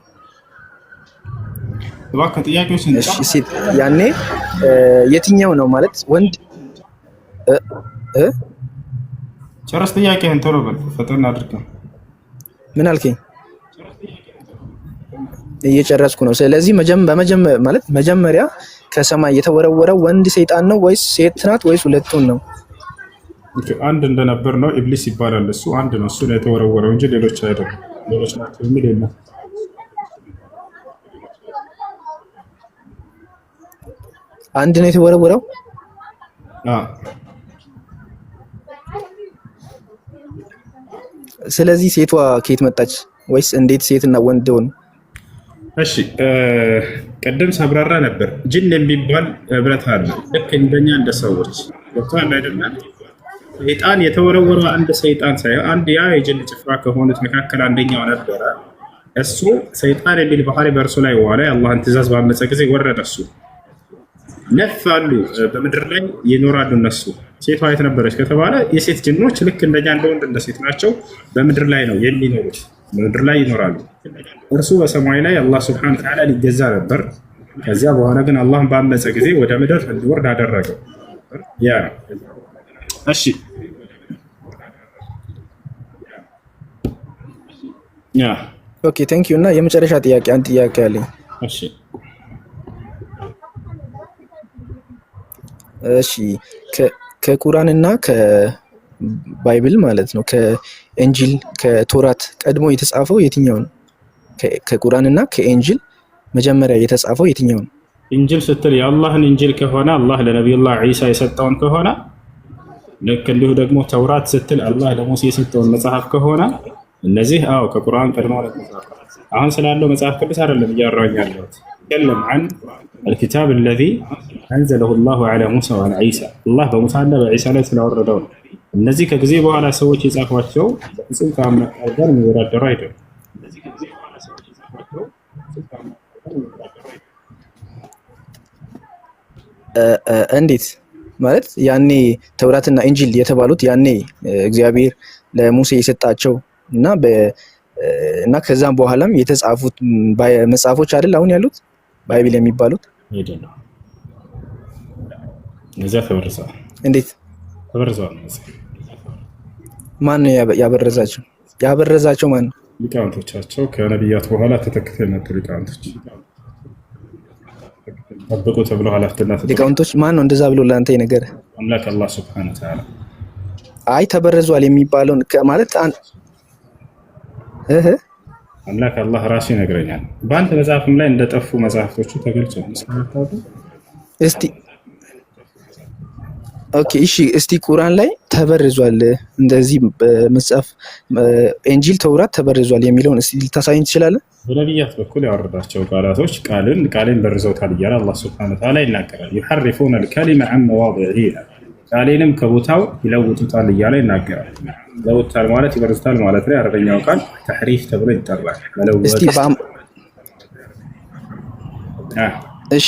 እሺ ያኔ የትኛው ነው ማለት ወንድ ጨረስ ጥያቄህን ቶሎ በል ፈጠን አድርገህ። ምን አልከኝ? እየጨረስኩ ነው። ስለዚህ መጀመሪያ ከሰማይ የተወረወረው ወንድ ሰይጣን ነው ወይስ ሴት ናት ወይስ ሁለቱን ነው? አንድ እንደነበር ነው። ኢብሊስ ይባላል። እሱ አንድ ነው። እሱ ነው የተወረወረው እንጂ ሌሎች አይደሉም። ሌሎች ናቸው የሚል የለም። አንድ ነው የተወረወረው። ስለዚህ ሴቷ ከየት መጣች? ወይስ እንዴት ሴትና ወንድ ሆኑ? እሺ ቀደም ሳብራራ ነበር። ጅን የሚባል ህብረት አለ። ልክ እንደኛ እንደ ሰዎች ገብቶሃል አይደለም? ሰይጣን የተወረወረው አንድ ሰይጣን ሳይሆን አንድ ያ የጅን ጭፍራ ከሆኑት መካከል አንደኛው ነበረ። እሱ ሰይጣን የሚል ባህሪ በእርሱ ላይ ዋለ። የአላህን ትእዛዝ ባመፀ ጊዜ ወረደ። እሱ ነፍ አሉ በምድር ላይ ይኖራሉ። እነሱ ሴቷ የት ነበረች ከተባለ የሴት ጅኖች ልክ እንደኛ እንደ ወንድ እንደ ሴት ናቸው። በምድር ላይ ነው የሚኖሩት፣ በምድር ላይ ይኖራሉ። እርሱ በሰማይ ላይ አላህ ስብሐነ ወተዓላ ሊገዛ ነበር። ከዚያ በኋላ ግን አላህን ባመፀ ጊዜ ወደ ምድር እንዲወርድ አደረገው። ያ ነው። እሺ ያ ኦኬ ቴንክ ዩ። እና የመጨረሻ ጥያቄ አንድ ጥያቄ አለኝ። እሺ እሺ ከቁርአን እና ከባይብል ማለት ነው ከኢንጂል ከቶራት ቀድሞ የተጻፈው የትኛው ነው? ከቁርአን እና ከኢንጂል መጀመሪያ የተጻፈው የትኛው ነው? ኢንጂል ስትል የአላህን ኢንጂል ከሆነ አላህ ለነቢዩላህ ዒሳ የሰጠውን ከሆነ ልክ እንዲሁ ደግሞ ተውራት ስትል አላህ ለሙሴ የሰጠውን መጽሐፍ ከሆነ እነዚህ ከቁርአን ቀድመው ተጻፈ። አሁን ስላለው መጽሐፍ ቅዱስ አይደለም እያወራኝ ያለሁት። يتكلم عن الكتاب الذي أنزله الله على موسى وعلى عيسى الله በሙሳ እና በዒሳ ላይ ስለወረደው ነው። እነዚህ ከጊዜ በኋላ ሰዎች የጻፏቸው በፍጹም ከአምላክ ጋር የሚወዳደሩ አይደሉም። እንዴት ማለት ያኔ ተውራትና ኢንጂል የተባሉት ያኔ እግዚአብሔር ለሙሴ የሰጣቸው እና ከዛም በኋላም የተጻፉት መጽሐፎች አይደል አሁን ያሉት ባይብል የሚባሉት አይደለም። እነዚያ ተበረዘዋል። እንዴት ተበረዘዋል? ማን ነው ያበረዛቸው? ያበረዛቸው ማን ነው? ሊቃውንቶቻቸው ከነቢያት በኋላ ተተክተው የመጡ ሊቃውንቶች ጠብቁ ተብሎ ኃላፊነት ሊቃውንቶች ማን ነው እንደዛ ብሎ ለአንተ የነገረህ? አምላክ አላህ ሱብሓነሁ ወተዓላ። አይ ተበረዟል የሚባለውን ማለት አምላክ አላህ ራሱ ይነግረኛል። በአንተ መጽሐፍም ላይ እንደጠፉ መጽሐፍቶቹ ተገልጿል። እስቲ ኦኬ እሺ፣ እስቲ ቁርአን ላይ ተበርዟል እንደዚህ በመጽሐፍ ኢንጂል ተውራት ተበርዟል የሚለውን እስቲ ልታሳይኝ ትችላለህ? በነቢያት በኩል ያወረዳቸው ቃላቶች ቃልን በርዘውታል እያለ አላህ ሱብሓነሁ ወተዓላ ይናገራል። يحرفون الكلمة عن مواضعه ቃሌንም ከቦታው ይለውጡታል እያለ ይናገራል። ለውጡታል ማለት ይበርዙታል ማለት ነው። አረበኛው ቃል ተሕሪፍ ተብሎ ይጠራል። እስቲ እሺ፣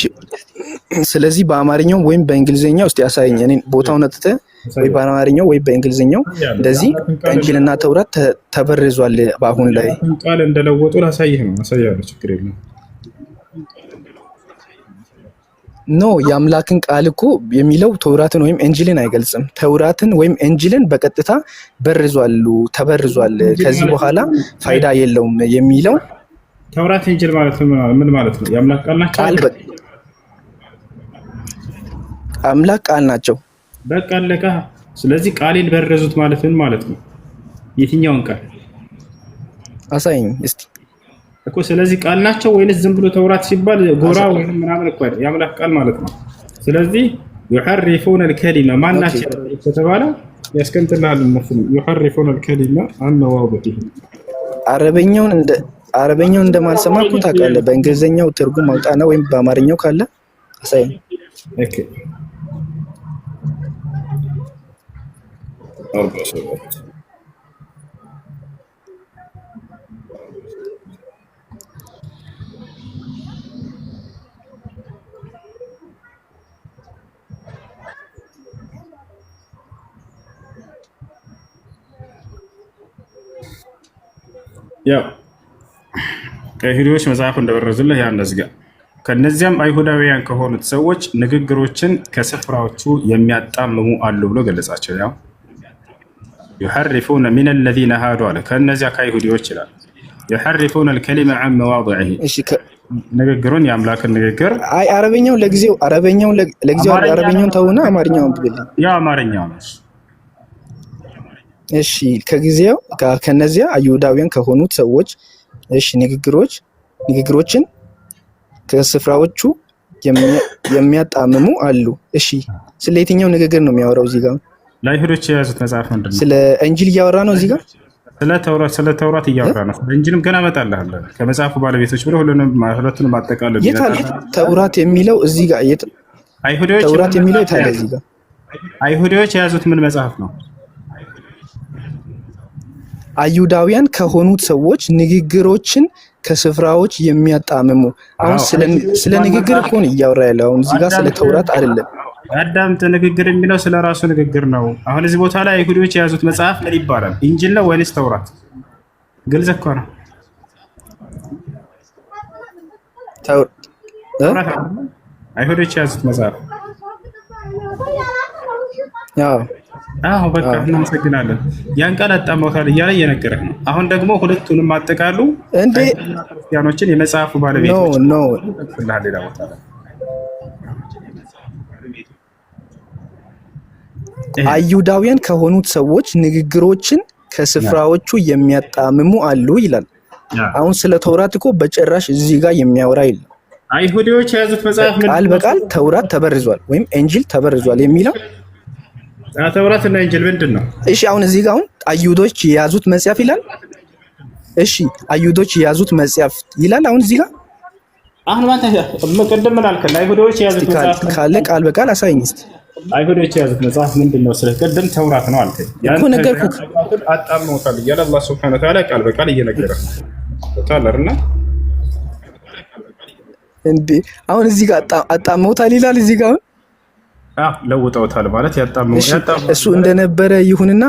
ስለዚህ በአማርኛው ወይም በእንግሊዝኛው እስቲ ያሳየኝ። እኔ ቦታውን አጥተህ ወይ በአማርኛው ወይ በእንግሊዝኛው እንደዚህ ኢንጂልና ተውራት ተበርዟል በአሁን ላይ ቃል እንደለወጡ ላሳይህ ነው። አሳያለሁ፣ ችግር የለም። ኖ የአምላክን ቃል እኮ የሚለው ተውራትን ወይም ኢንጂልን አይገልጽም። ተውራትን ወይም ኢንጂልን በቀጥታ ተበርዟል፣ ከዚህ በኋላ ፋይዳ የለውም የሚለው ተውራት ኢንጂል ማለት ምን ማለት ነው? የአምላክ ቃል ናቸው። አምላክ ቃል ናቸው። በቃ አለቀ። ስለዚህ ቃሌን በረዙት ማለት ምን ማለት ነው? የትኛውን ቃል አሳይኝ እስቲ እኮ። ስለዚህ ቃል ናቸው ወይንስ ዝም ብሎ ተውራት ሲባል ጎራ ወይንም ምናምን እኮ አይደል? የአምላክ ቃል ማለት ነው። ስለዚህ يحرفون الكلمة ማን ናቸው ከተባለ ያስቀምጥልሃል። يحرفون الكلمة عن مواضعه አረበኛውን እንደማልሰማ እኮ ታውቃለህ። በእንግሊዝኛው ትርጉም አውጣና ወይም በአማርኛው ካለ አሳይኝ። ኦኬ ያው ከይሁዶች መጽሐፍ እንደበረዙልህ ያ እንደዝጋ። ከነዚያም አይሁዳውያን ከሆኑት ሰዎች ንግግሮችን ከስፍራዎቹ የሚያጣምሙ አሉ ብሎ ገለጻቸው። ያው يحرفون من الذين هادوا على كنዚያ ከይሁዲዎች ይላል يحرفون الكلمة عن مواضعه እሺ ንግግሩን የአምላክ ንግግር አይ አረበኛውን ለጊዜው አረበኛውን ተውና አማርኛውን ብለህ ያ አማርኛው ነው እሺ ከጊዜው ከነዚያ አይሁዳውያን ከሆኑት ሰዎች እሺ ንግግሮችን ከስፍራዎቹ የሚያጣምሙ አሉ እሺ ስለ የትኛው ንግግር ነው የሚያወራው እዚህ ጋር ለአይሁዶች የያዙት መጽሐፍ ምንድነው ስለ እንጂል እያወራ ነው እዚህ ጋር ስለ ተውራት እያወራ ነው እንጂልም ገና እመጣልሃለሁ ከመጽሐፉ ባለቤቶች ብሎ ሁለቱንም አጠቃለው ይላል ተውራት የሚለው እዚህ ጋር አይሁዶች ተውራት የሚለው ታዲያ እዚህ ጋር አይሁዶች የያዙት ምን መጽሐፍ ነው አይሁዳውያን ከሆኑት ሰዎች ንግግሮችን ከስፍራዎች የሚያጣምሙ አሁን ስለ ንግግር እኮ ነው እያወራ ያለው አሁን እዚህ ጋር ስለ ተውራት አይደለም አዳምጥ ንግግር የሚለው ስለ ራሱ ንግግር ነው አሁን እዚህ ቦታ ላይ አይሁዶች የያዙት መጽሐፍ ምን ይባላል እንጂል ነው ወይስ ተውራት ግልጽ እኮ ነው አይሁዶች የያዙት መጽሐፍ አዎ በቃ እናመሰግናለን ያን ቃል አጣመውታል እያለ እየነገረህ ነው አሁን ደግሞ ሁለቱንም አጠቃሉ እንዴ ክርስቲያኖችን የመጽሐፉ ባለቤቶች ኖ ሌላ ቦታ ላይ አይሁዳውያን ከሆኑት ሰዎች ንግግሮችን ከስፍራዎቹ የሚያጣምሙ አሉ ይላል አሁን ስለ ተውራት እኮ በጭራሽ እዚህ ጋር የሚያወራ ይላል አይሁዶች የያዙት መጽሐፍ ቃል በቃል ተውራት ተበርዟል ወይም እንጂል ተበርዟል የሚለው ተውራት እና እንጂል ምንድነው እሺ አሁን እዚህ ጋር አሁን አይሁዶች የያዙት መጽሐፍ ይላል እሺ አይሁዶች የያዙት መጽሐፍ ይላል አሁን እዚህ ጋር አሁን ማታ መቀደም ምን አልከኝ አይሁዶች የያዙት መጽሐፍ ካለ ቃል በቃል አሳየኝ እስቲ አይሁዶች የያዙት መጽሐፍ ምንድነው ስለ ቀደም ተውራት ነው አልከኝ እኮ ነገርኩህ አጣመውታል እያለ አላህ Subhanahu Wa Ta'ala ቃል በቃል እየነገረህ ታላርና እንዴ አሁን እዚህ ጋር አጣመውታል ይላል እዚህ ጋር ለውጠውታል ማለት ያጣመው እሱ እንደነበረ ይሁንና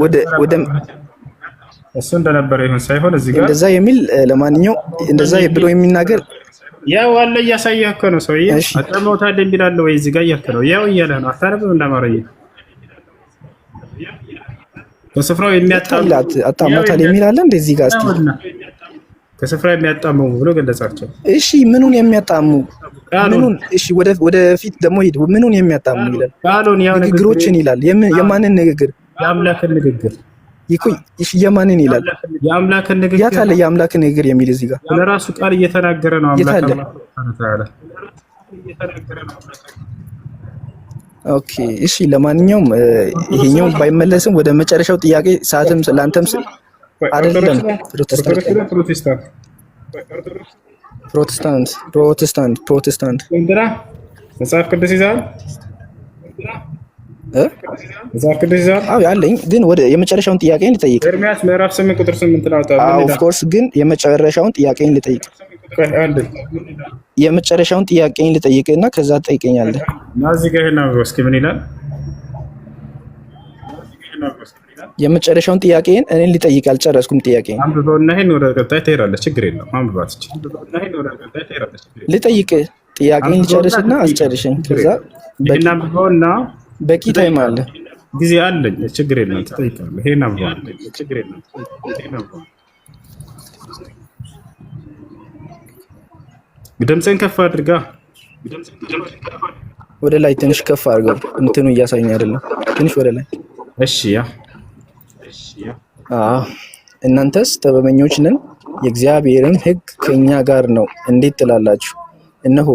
ወደ እሱ እንደነበረ ይሁን ሳይሆን እዚህ ጋር እንደዛ የሚል ለማንኛውም እንደዛ ብሎ የሚናገር ያው አለ እያሳየህ እኮ ነው ሰውዬ አጣመውታል የሚላል ወይ እዚህ ጋር እያከረው ያው እያለ ነው አታረብም እንደማረኝ ከስፍራው አጣመውታል የሚል አለ እንደዚህ ጋር እስቲ ከስፍራ የሚያጣመው ብሎ ገለጻቸው እሺ ምኑን የሚያጣሙ ምኑን እሺ ወደፊት ደግሞ ሄድ ምኑን የሚያጣሙ ይላል ቃሉን ያው ንግግሮችን ይላል የማንን ንግግር የአምላክን ንግግር እሺ የማንን ይላል የአምላክን ንግግር ያ ታለ የአምላክን ንግግር የሚል እዚህ ጋር ለራሱ ቃል እየተናገረ ነው አምላክ ታላ ኦኬ እሺ ለማንኛውም ይሄኛው ባይመለስም ወደ መጨረሻው ጥያቄ ሰዓትም ላንተም አይደለም ፕሮቴስታንት እንደራ መጽሐፍ ቅዱስ ይዛል መጽሐፍ ቅዱስ ይዛል አዎ ያለኝ ግን ወደ የመጨረሻውን ጥያቄን ልጠይቅ ኤርሚያስ ምዕራፍ 8 ቁጥር 8 ላውጣ ኦፍ ኮርስ ግን የመጨረሻውን ጥያቄን ልጠይቅ የመጨረሻውን ጥያቄን ልጠይቅና ከዛ ትጠይቀኛለህ ናዚህ ጋር ነው እስኪ ምን ይላል የመጨረሻውን ጥያቄን እኔን ልጠይቅ አልጨረስኩም ጥያቄን አንብበውና ይሄን ወደ ቀጣይ ትሄዳለህ ችግር የለውም አንብባት እቺ ልጠይቅ ጥያቄን ልጨርስና አስጨርሽኝ ከዛ አንብበውና በቂ ታይም አለ ጊዜ አለኝ ችግር የለውም ትጠይቃለህ ይሄን አንብበው ችግር የለውም ድምፅን ከፍ አድርጋ ወደ ላይ ትንሽ ከፍ አድርገው እንትኑ እያሳየኝ አይደለም ትንሽ ወደ ላይ እሺ ያ እናንተስ ጥበበኞች ነን የእግዚአብሔርን ሕግ ከኛ ጋር ነው እንዴት ትላላችሁ እነሆ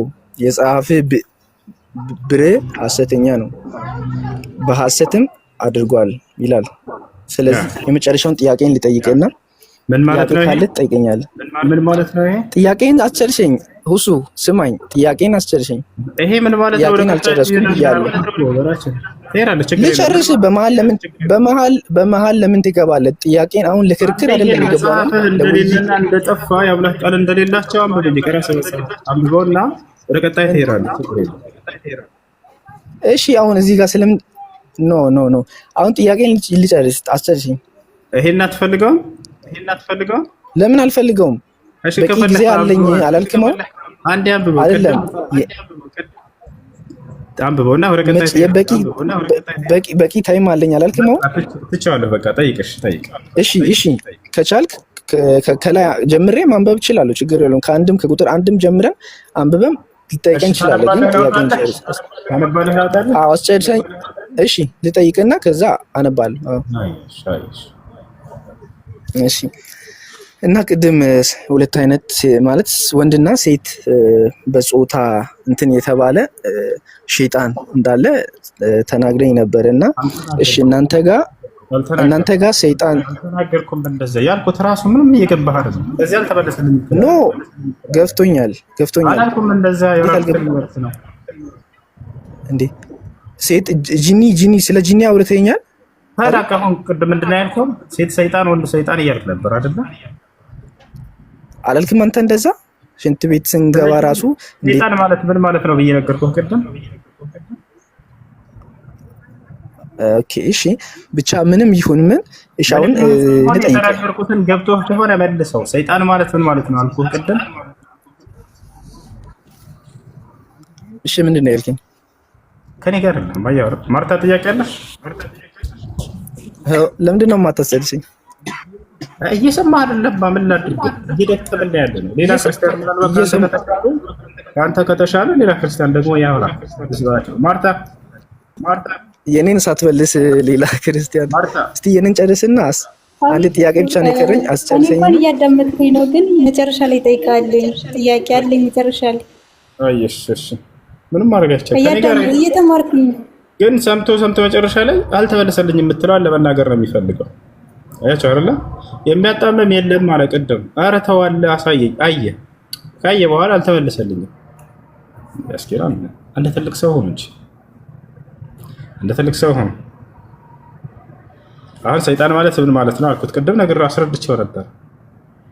የጸሐፊ ብርዕ ሐሰተኛ ነው በሐሰትም አድርጓል ይላል ስለዚህ የመጨረሻውን ጥያቄን ልጠይቅና ምን ማለት ነው ካለ ትጠይቀኛለህ ምን ማለት ነው ይሄ ጥያቄን አስጨርሽኝ ሁሱ ስማኝ ጥያቄን አስጨርሽኝ ይሄ ምን ማለት ነው ጥያቄን አልጨረስኩም ይያለሁ ልጨርስ በመሃል ለምን ትገባለህ ጥያቄን አሁን ለክርክር አይደለም ይገባል እንደሌለና እንደጠፋ የአምላክ ቃል እንደሌላቸው አንብበው ይቀራል አንብበውና ወደ ቀጣይ ትሄዳለህ እሺ አሁን እዚህ ጋር ስለምን ኖ አሁን ጥያቄን ልጨርስ አስጨርሽኝ ይሄን አትፈልገውም ለምን አልፈልገውም በቂ ጊዜ አለኝ አላልክም አንዴ አንብበው አይደለም አንብበውና በቂ ታይም አለኝ አላልክም? ትቻለህ። በቃ ጠይቅ። እሺ ከቻልክ ከላይ ጀምሬ ማንበብ እችላለሁ፣ ችግር የለውም። ከአንድም ከቁጥር አንድም ጀምረን አንብበን ልጠይቀን እንችላለን። ግን ጥያቄን ጨርስ። አዎ አስጨርሰኝ። እሺ ልጠይቅና ከዛ አነባለሁ። እሺ እና ቅድም ሁለት አይነት ማለት ወንድና ሴት በጾታ እንትን የተባለ ሸይጣን እንዳለ ተናግረኝ ነበር እና እሺ እናንተ ጋር ሰይጣን ተናገርኩም እንደዛ ያልኩት ራሱ ምንም እየገባህ አይደል? በዚያ አልተመለሰልኝም። ኖ ገፍቶኛል አላልኩም እንደዛ የራስህ ነው እንዴ? ሴት ጂኒ ስለ ጂኒ አውርተኛል። ታዲያ አሁን ቅድም ምንድን ነው ያልከው? ሴት ሰይጣን ወንድ ሰይጣን እያልክ ነበር አይደል? አላልክም አንተ እንደዛ? ሽንት ቤት ስንገባ ራሱ ሰይጣን ማለት ምን ማለት ነው ብዬ ነገርኩህ ቅድም። ኦኬ እሺ ብቻ ምንም ይሁን ምን እሺ አሁን ተናገርኩትን ገብቶህ ከሆነ መልሰው። ሰይጣን ማለት ምን ማለት ነው አልኩህ ቅድም። እሺ ምንድን ነው ያልከኝ? ከኔ ጋር ነው ማያወራ። ማርታ ጥያቄ አለሽ? ለምንድን ነው የማታስጨርሰኝ? እየሰማህ አይደለም? ምን ላድርግ? እየደከመን ያለ ነው። ሌላ ክርስቲያን አንተ ከተሻለ ሌላ ክርስቲያን ደግሞ ያወራ። ማርታ የኔን ሳትመልስ ሌላ ክርስቲያን እስቲ የኔን ጨርስና አንድ ጥያቄ ብቻ ነው የቀረኝ። አስጨርሰኝ። እንኳን እያዳመጥኩኝ ነው፣ ግን መጨረሻ ላይ ጠይቃለኝ። ጥያቄ አለኝ መጨረሻ ላይ። እሺ ምንም ማድረግ አይቻልም። እየተማርኩኝ ነው፣ ግን ሰምቶ መጨረሻ ላይ አልተመለሰልኝ የምትለዋን ለመናገር ነው የሚፈልገው። አያቸው አይደለ? የሚያጣመም የለም ማለት ቅድም። ኧረ ተው አለ አሳየኝ። ካየ በኋላ አልተመለሰልኝም። ያስኬራል። አንተ ትልቅ ሰው ሆኖ እንጂ እንደ ትልቅ ሰው ሆኖ አሁን ሰይጣን ማለት ምን ማለት ነው አልኩት ቅድም። ነገር አስረድቼው ነበር።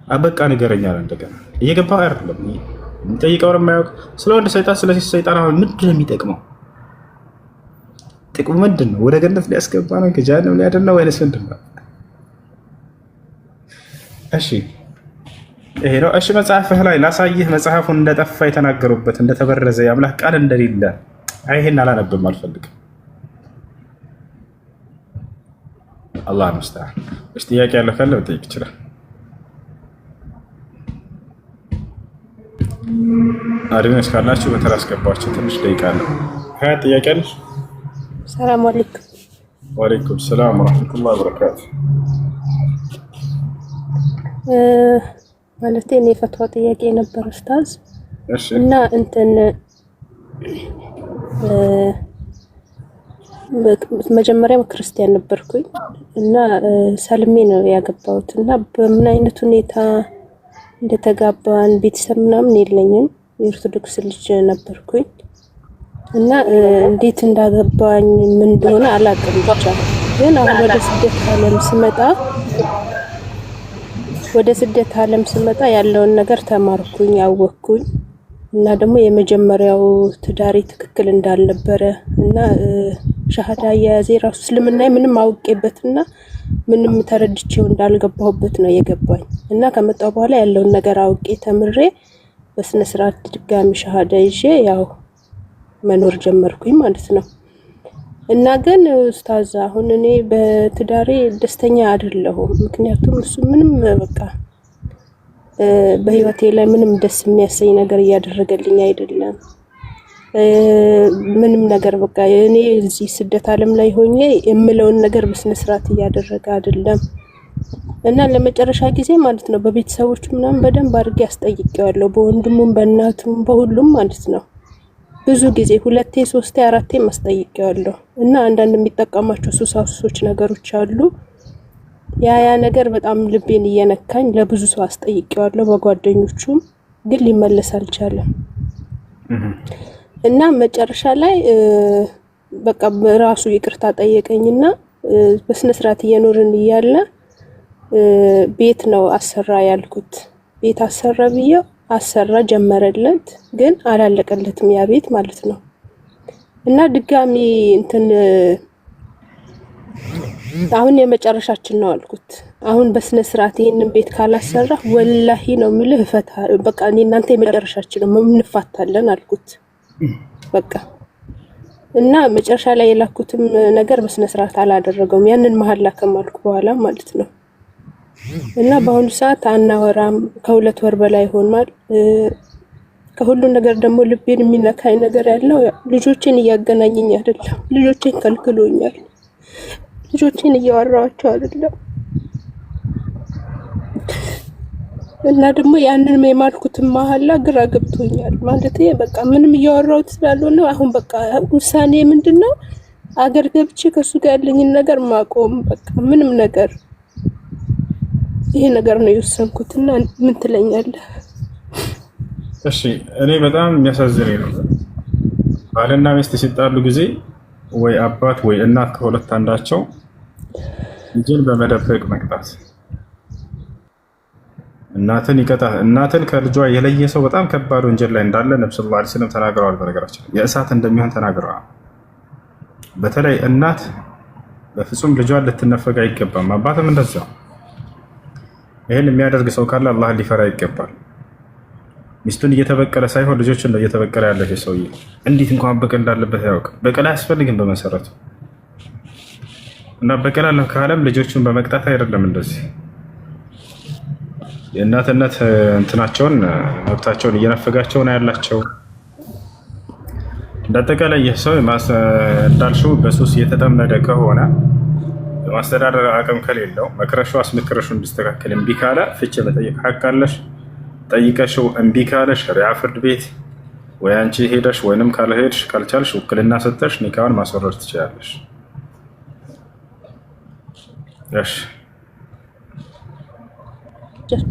አበቃ ንገረኛል። እንደገና እየገባህ አይደለም። የሚጠይቀውን የማያውቅ ስለ ወንድ ሰይጣን ስለ ሴት ሰይጣን አሁን ምንድን ነው የሚጠቅመው? ጥቅሙ ምንድን ነው? ወደ ገነት ሊያስገባ ነው? ከጀሃነም ሊያድን ነው ወይስ ምንድን ነው? እሺ ይሄ ነው። እሺ መጽሐፍህ ላይ ላሳይህ። መጽሐፉን እንደጠፋ የተናገሩበት እንደተበረዘ የአምላክ ቃል እንደሌለ። ይሄን አላነብም፣ አልፈልግም። አላህ ሙስተዓን። እሺ ጥያቄ ያለው ካለ መጠየቅ ይችላል። አድሚኖች ካላችሁ በተራ አስገባችሁ። ትንሽ ደቂቃ አለ። ሀያ ጥያቄ አለሽ? ሰላም አለይኩም። ወአለይኩም ሰላም ወራህመቱላሂ ወበረካቱ። ማለት እኔ የፈትዋ ጥያቄ ነበር ኡስታዝ። እሺ እና እንትን መጀመሪያም ክርስቲያን ነበርኩኝ እና ሰልሜ ነው ያገባሁት እና በምን አይነት ሁኔታ እንደተጋባን ቤተሰብ ምናምን የለኝም። የኦርቶዶክስ ልጅ ነበርኩኝ እና እንዴት እንዳገባኝ ምን እንደሆነ አላውቅም። ብቻ ግን አሁን ወደ ስደት ዓለም ስመጣ ያለውን ነገር ተማርኩኝ፣ አወቅኩኝ እና ደግሞ የመጀመሪያው ትዳሬ ትክክል እንዳልነበረ እና ሻሃዳ የያዜ ራሱ እስልምና ምንም አውቄበትና ምንም ተረድቼው እንዳልገባሁበት ነው የገባኝ እና ከመጣሁ በኋላ ያለውን ነገር አውቄ ተምሬ በስነ ስርዓት ድጋሚ ሻሃዳ ይዤ ያው መኖር ጀመርኩኝ ማለት ነው። እና ግን ኡስታዝ አሁን እኔ በትዳሬ ደስተኛ አይደለሁም። ምክንያቱም እሱ ምንም በቃ በህይወቴ ላይ ምንም ደስ የሚያሰኝ ነገር እያደረገልኝ አይደለም። ምንም ነገር በቃ እኔ እዚህ ስደት ዓለም ላይ ሆኜ የምለውን ነገር በስነ ስርዓት እያደረገ አይደለም እና ለመጨረሻ ጊዜ ማለት ነው በቤተሰቦቹ ምናምን በደንብ አድርጌ አስጠይቄዋለሁ፣ በወንድሙም በእናቱም በሁሉም ማለት ነው። ብዙ ጊዜ 2 3 4 አስጠይቄዋለሁ እና አንዳንድ የሚጠቀማቸው ሱሳሱሶች ነገሮች አሉ። ያ ነገር በጣም ልቤን እየነካኝ ለብዙ ሰው አስጠይቄዋለሁ፣ በጓደኞቹም ግን ሊመለስ አልቻለም። እና መጨረሻ ላይ በቃ ራሱ ይቅርታ ጠየቀኝና በስነ ስርዓት እየኖርን እያለ ቤት ነው አሰራ ያልኩት። ቤት አሰራ ብዬው አሰራ ጀመረለት፣ ግን አላለቀለትም ያ ቤት ማለት ነው። እና ድጋሚ እንትን አሁን የመጨረሻችን ነው አልኩት። አሁን በስነ ስርዓት ይሄንን ቤት ካላሰራ ወላሂ ነው የምልህ ፈታ በቃ እኔ እናንተ የመጨረሻችን ነው እንፋታለን አልኩት። በቃ እና መጨረሻ ላይ የላኩትም ነገር በስነ ስርዓት አላደረገውም። ያንን መሐላ ከማልኩ በኋላ ማለት ነው። እና በአሁኑ ሰዓት አናወራም፣ ከ2 ወር በላይ ሆኗል። ከሁሉ ነገር ደግሞ ልቤን የሚነካኝ ነገር ያለው ልጆቼን እያገናኘኝ አይደለም። ልጆቼን ከልክሎኛል። ልጆቼን እያወራኋቸው አይደለም። እና ደግሞ ያንን የማልኩትን መሐላ ግራ ገብቶኛል። ማለት በቃ ምንም እያወራሁት ስላልሆነ አሁን በቃ ውሳኔ ምንድነው አገር ገብቼ ከሱ ጋር ያለኝን ነገር ማቆም፣ በቃ ምንም ነገር ይሄ ነገር ነው የወሰንኩትና ምን ትለኛለህ? እሺ እኔ በጣም የሚያሳዝነኝ ነው ባልና ሚስት ሲጣሉ ጊዜ ወይ አባት ወይ እናት ከሁለት አንዳቸው ልጅን በመደበቅ መቅጣት። እናትን ይቀጣል። እናትን ከልጇ የለየ ሰው በጣም ከባድ ወንጀል ላይ እንዳለ ነብዩ ሰለላሁ ዐለይሂ ወሰለም ተናግረዋል። በነገራችን የእሳት እንደሚሆን ተናግረዋል። በተለይ እናት በፍጹም ልጇን ልትነፈግ አይገባም። አባትም እንደዛው። ይህን የሚያደርግ ሰው ካለ አላህን ሊፈራ ይገባል። ሚስቱን እየተበቀለ ሳይሆን ልጆችን ነው እየተበቀለ ያለ ሰውዬ። እንዴት እንኳን በቀል እንዳለበት ያውቅ። በቀል አያስፈልግም በመሰረቱ እና በቀል አለ ካለም ልጆቹን በመቅጣት አይደለም። እንደዚህ የእናትነት እንትናቸውን መብታቸውን እየነፈጋቸው ነው ያላቸው። እንዳጠቃላይ ይህ ሰው እንዳልሽው በሱስ እየተጠመደ ከሆነ የማስተዳደር አቅም ከሌለው መክረሹ አስመክረሹ እንዲስተካከል እምቢ ካለ ፍቺ መጠየቅ ሐቅ አለሽ። ጠይቀሽው እምቢ ካለ ሸሪዓ ፍርድ ቤት ወይ አንቺ ሄደሽ ወይንም ካልሄድሽ ካልቻልሽ ውክልና ሰጠሽ ኒካውን ማስወረድ ትችላለሽ። እሺ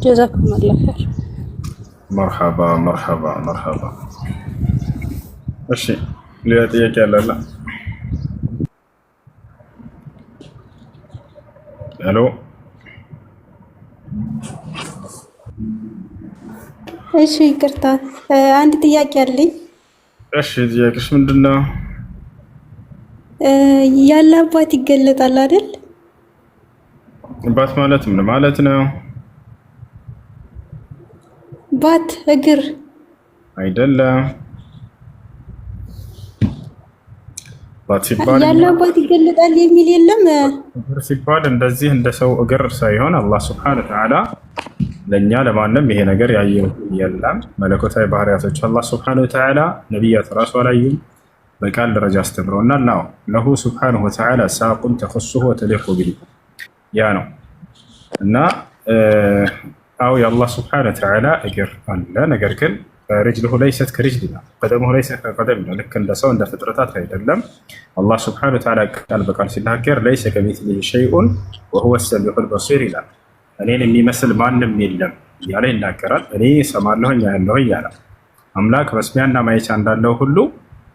ጀዛኩሙላህ ኸይር። መርሐባ መርሐባ መርሐባ። እሺ ሌላ ጥያቄ አለ? ሄሎ እሺ ይቅርታ፣ አንድ ጥያቄ አለኝ። እሺ ጥያቄሽ ምንድነው? ያለ አባት ይገለጣል አይደል? ባት ማለት ምን ማለት ነው? ባት እግር አይደለም። ባት ሲባል ያለ አባት ይገለጣል የሚል የለም። እግር ሲባል እንደዚህ እንደ ሰው እግር ሳይሆን አላህ ሱብሓነሁ ወተዓላ ለኛ ለማንም ይሄ ነገር ያየው የለም። መለኮታዊ ባህሪያቶች አላህ ሱብሓነሁ ወተዓላ ነብያት ራሱ አላዩም፣ በቃል ደረጃ አስተምረውናል። ነው ለሁ ሱብሓነሁ ወተዓላ ሳቁን ተخصه ወተሊቁ ቢሂ ያ ነው እና አው የአላህ ሱብሓነሁ ወተዓላ እግር አለ። ነገር ግን رجله ليست كرجلنا قدمه ليس كقدمنا ልክ እንደ ሰው እንደ ፍጥረታት አይደለም። አላህ ሱብሓነሁ ወተዓላ ቃል በቃል ሲናገር ليس كمثله شيء وهو السميع البصير ይላል። እኔን የሚመስል ማንም የለም እያለ ይናገራል። እኔ እሰማለሁ ያለሁ እያለ አምላክ መስሚያና ማየቻ እንዳለው ሁሉ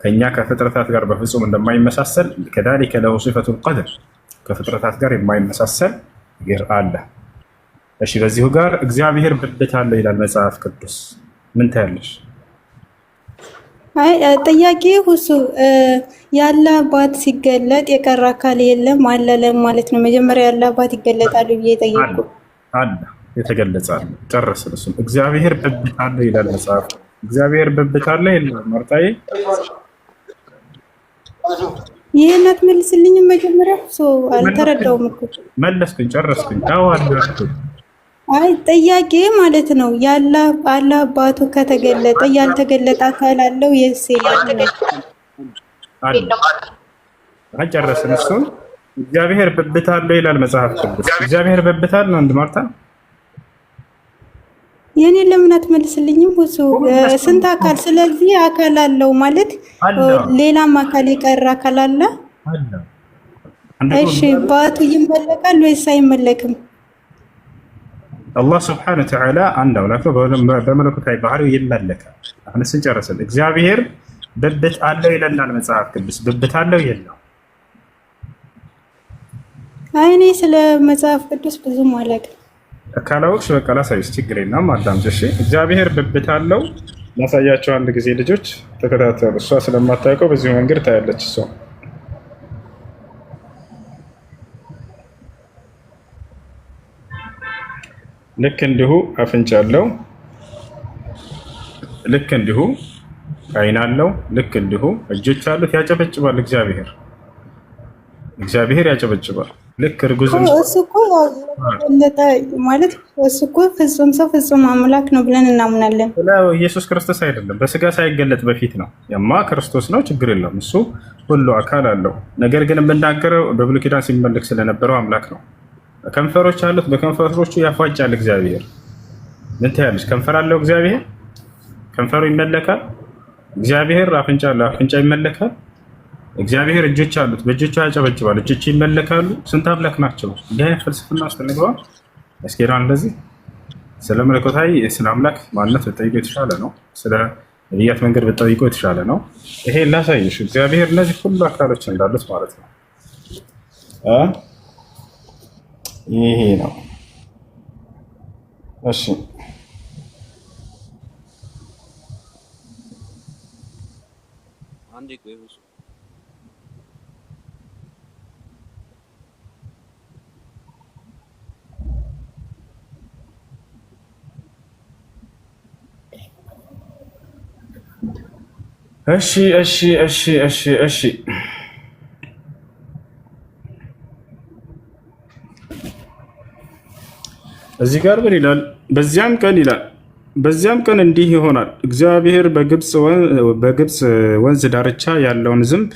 ከኛ ከፍጥረታት ጋር በፍጹም እንደማይመሳሰል ከذلك له صفة القدر ከፍጥረታት ጋር የማይመሳሰል እግር አለ። እሺ በዚሁ ጋር እግዚአብሔር ብልት አለው ይላል መጽሐፍ ቅዱስ። ምን ታያለሽ? አይ ጥያቄ ሁሱ ያለ አባት ሲገለጥ የቀረ አካል የለም አለለም ማለት ነው። መጀመሪያ ያለ አባት ይገለጣሉ ብዬ ጠየቅኩ። አለ የተገለጸ አለ። ጨረስን። እሱም እግዚአብሔር ብብት አለው ይላል መጽሐፍ። እግዚአብሔር ብብት አለ ይላል። መርጣዬ ይሄን አትመልስልኝም? መጀመሪያ አልተረዳውም እኮ መለስኩኝ፣ ጨረስኩኝ። አዎ አለ። አይ ጥያቄ ማለት ነው ያለ አባቱ ከተገለጠ ያልተገለጠ አካል አለው የለም ነው። ጨረስን። እሱን እግዚአብሔር ብብት አለው ይላል መጽሐፍ ቅዱስ። እግዚአብሔር ብብት አለው እንደ ማርታ የኔ ለምን አትመልስልኝም? ብዙ ስንት አካል ስለዚህ አካል አለው ማለት ሌላም አካል የቀረ አካል አለ። እሺ ባቱ ይመለካል ወይስ አይመለክም? አላህ ስብሐነሁ ወተዓላ አንድ አምላክ ነው። በመለኮታዊ ባህሪው ይመለካል። አሁን ስንጨርሰን እግዚአብሔር ብብት አለው ይለናል መጽሐፍ ቅዱስ። ብብት አለው የለው? አይ እኔ ስለ መጽሐፍ ቅዱስ ብዙም አላውቅም። ካላወቅሽ በቃ ላሳይሽ፣ ችግር የለም አዳምጪ። እሺ እግዚአብሔር ብብት አለው ላሳያቸው አንድ ጊዜ። ልጆች ተከታተሉ። እሷ ስለማታውቀው በዚህ መንገድ ታያለች እሷ። ልክ እንዲሁ አፍንጫ አለው፣ ልክ እንዲሁ አይን አለው፣ ልክ እንዲሁ እጆች አሉት። ያጨበጭባል። እግዚአብሔር ያጨበጭባል። ልክ እርጉዝም እሱ እኮ ማለት እሱ እኮ ፍጹም ሰው ፍጹም አምላክ ነው ብለን እናምናለን። ኢየሱስ ክርስቶስ አይደለም፣ በስጋ ሳይገለጥ በፊት ነው። ያማ ክርስቶስ ነው፣ ችግር የለውም። እሱ ሁሉ አካል አለው። ነገር ግን የምናገረው በብሉይ ኪዳን ሲመለክ ስለነበረው አምላክ ነው። ከንፈሮች አሉት፣ በከንፈሮቹ ያፏጫል እግዚአብሔር። ምን ትያለሽ? ከንፈር አለው እግዚአብሔር፣ ከንፈሩ ይመለካል። እግዚአብሔር አፍንጫ አለው፣ አፍንጫ ይመለካል። እግዚአብሔር እጆች አሉት፣ በእጆቹ ያጨበጭባል፣ እጆች ይመለካሉ። ስንት አምላክ ናቸው? እንዲህ አይነት ፍልስፍና ውስጥ እንግባል ያስኬዳል። እንደዚህ ስለ መለኮታዊ ስለ አምላክ ማንነት ብትጠይቁ የተሻለ ነው። ስለ ነቢያት መንገድ ብትጠይቁ የተሻለ ነው። ይሄ ላሳይሽ፣ እግዚአብሔር እነዚህ ሁሉ አካሎች እንዳሉት ማለት ነው። ይሄ ነው። እሺ አንዴ ቆይ እሺ እዚህ ጋር ምን ይላል? በዚያም ቀን ይላል፣ በዚያም ቀን እንዲህ ይሆናል፣ እግዚአብሔር በግብፅ ወንዝ ዳርቻ ያለውን ዝንብ፣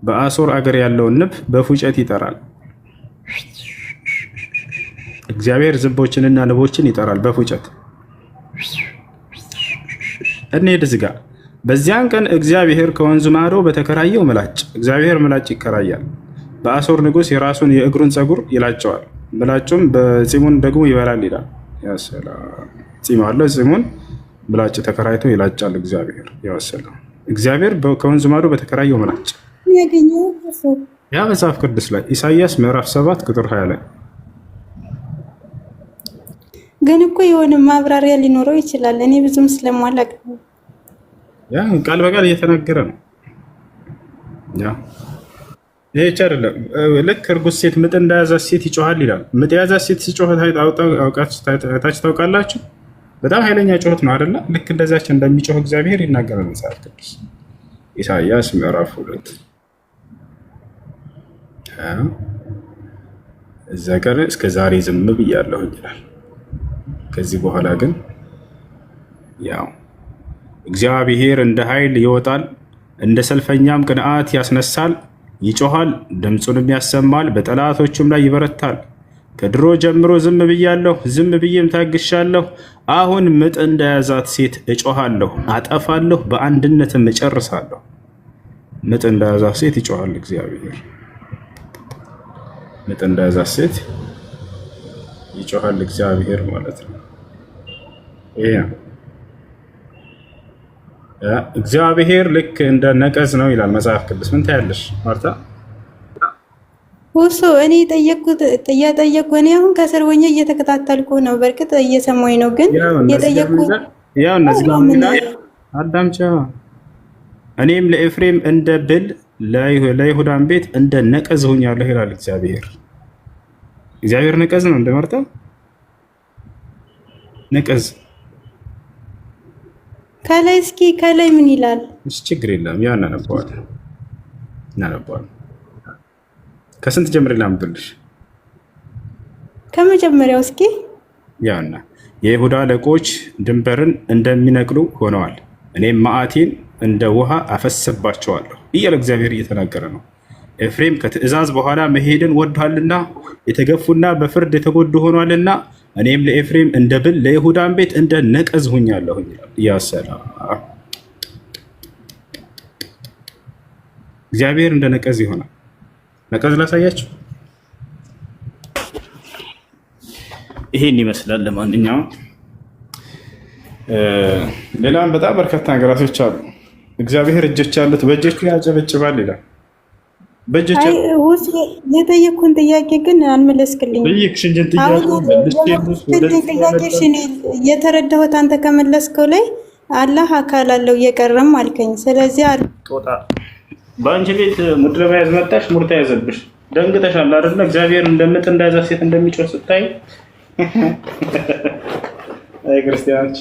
በአሦር አገር ያለውን ንብ በፉጨት ይጠራል። እግዚአብሔር ዝንቦችንና ንቦችን ይጠራል በፉጨት። እንሂድ እዚህ ጋር። በዚያን ቀን እግዚአብሔር ከወንዙ ማዶ በተከራየው ምላጭ፣ እግዚአብሔር ምላጭ ይከራያል። በአሦር ንጉሥ የራሱን የእግሩን ፀጉር ይላጨዋል፣ ምላጩም በፂሙን ደግሞ ይበላል ይላል። ፂም አለው፣ ፂሙን ምላጭ ተከራይቶ ይላጫል እግዚአብሔር። እግዚአብሔር ከወንዙ ማዶ በተከራየው ምላጭ። ያ መጽሐፍ ቅዱስ ላይ ኢሳይያስ ምዕራፍ 7 ቁጥር 20 ላይ ግን እኮ የሆነ ማብራሪያ ሊኖረው ይችላል። እኔ ብዙም ስለማላውቅ ያ ቃል በቃል እየተናገረ ነው። ያ ይሄ አይደለም። ልክ እርጉዝ ሴት ምጥ እንደያዛት ሴት ይጮሃል ይላል። ምጥ የያዛት ሴት ሲጮህ ታውቃችሁ ታውቃላችሁ? በጣም ኃይለኛ ጩኸት ነው አይደለ? ልክ እንደዛች እንደሚጮህ እግዚአብሔር ይናገራል መጽሐፍ ቅዱስ ኢሳይያስ ምዕራፍ 2 እዛ ጋር እስከ ዛሬ ዝም ብያለሁ ይላል። ከዚህ በኋላ ግን ያው እግዚአብሔር እንደ ኃይል ይወጣል፣ እንደ ሰልፈኛም ቅንዓት ያስነሳል፣ ይጮሃል፣ ድምፁንም ያሰማል፣ በጠላቶቹም ላይ ይበረታል። ከድሮ ጀምሮ ዝም ብያለሁ፣ ዝም ብዬም ታግሻለሁ። አሁን ምጥ እንደያዛት ሴት እጮሃለሁ፣ አጠፋለሁ፣ በአንድነትም እጨርሳለሁ። ምጥ እንደያዛት ሴት ይጮሃል እግዚአብሔር። ምጥ እንደያዛት ሴት ይጮሃል እግዚአብሔር ማለት ነው። ይሄ እግዚአብሔር ልክ እንደ ነቀዝ ነው ይላል መጽሐፍ ቅዱስ። ምን ታያለሽ ማርታ? ሁሱ እኔ እየጠየቅኩ እኔ አሁን ከስር ሆኜ እየተከታተልኩ ነው። በእርግጥ እየሰማኝ ነው፣ ግን እየጠየቅኩ ያው እነዚህ አዳምጫ። እኔም ለኤፍሬም እንደ ብል ለይሁዳም ቤት እንደ ነቀዝ ሆኛለሁ ይላል እግዚአብሔር። እግዚአብሔር ነቀዝ ነው እንደ ማርታ ነቀዝ። ከላይ እስኪ ከላይ ምን ይላል? እሺ ችግር የለም ያ እናነባዋለን። ከስንት ጀምሬ ላምብልሽ? ከመጀመሪያው እስኪ። ያና የይሁዳ አለቆች ድንበርን እንደሚነቅሉ ሆነዋል፣ እኔም መዓቴን እንደ ውሃ አፈስባቸዋለሁ እያለ እግዚአብሔር እየተናገረ ነው። ኤፍሬም ከትእዛዝ በኋላ መሄድን ወዷልና የተገፉና በፍርድ የተጎዱ ሆኗልና እኔም ለኤፍሬም እንደ ብል ለይሁዳም ቤት እንደ ነቀዝ ሆኛለሁ ይላል። ያ ሰላም እግዚአብሔር እንደ ነቀዝ ይሆናል። ነቀዝ ላሳያችሁ። ይሄን ይመስላል። ለማንኛውም ሌላም በጣም በርካታ ነገራቶች አሉ። እግዚአብሔር እጆች ያሉት በእጆቹ ያጨበጭባል ይላል። የጠየኩን ጥያቄ ግን አልመለስክልኝም። ጥያቄሽን የተረዳሁት አንተ ከመለስከው ላይ አላህ አካል አለው እየቀረም አልከኝ። ስለዚህ ጦጣ በአንቺ ቤት ሙድ ለመያዝ መጣሽ፣ ሙድ ተያዘብሽ፣ ደንግጠሻል አይደለ? እግዚአብሔር እንደምጥ እንዳያዛ ሴት እንደሚጮህ ስታይ አይ ክርስቲያኖች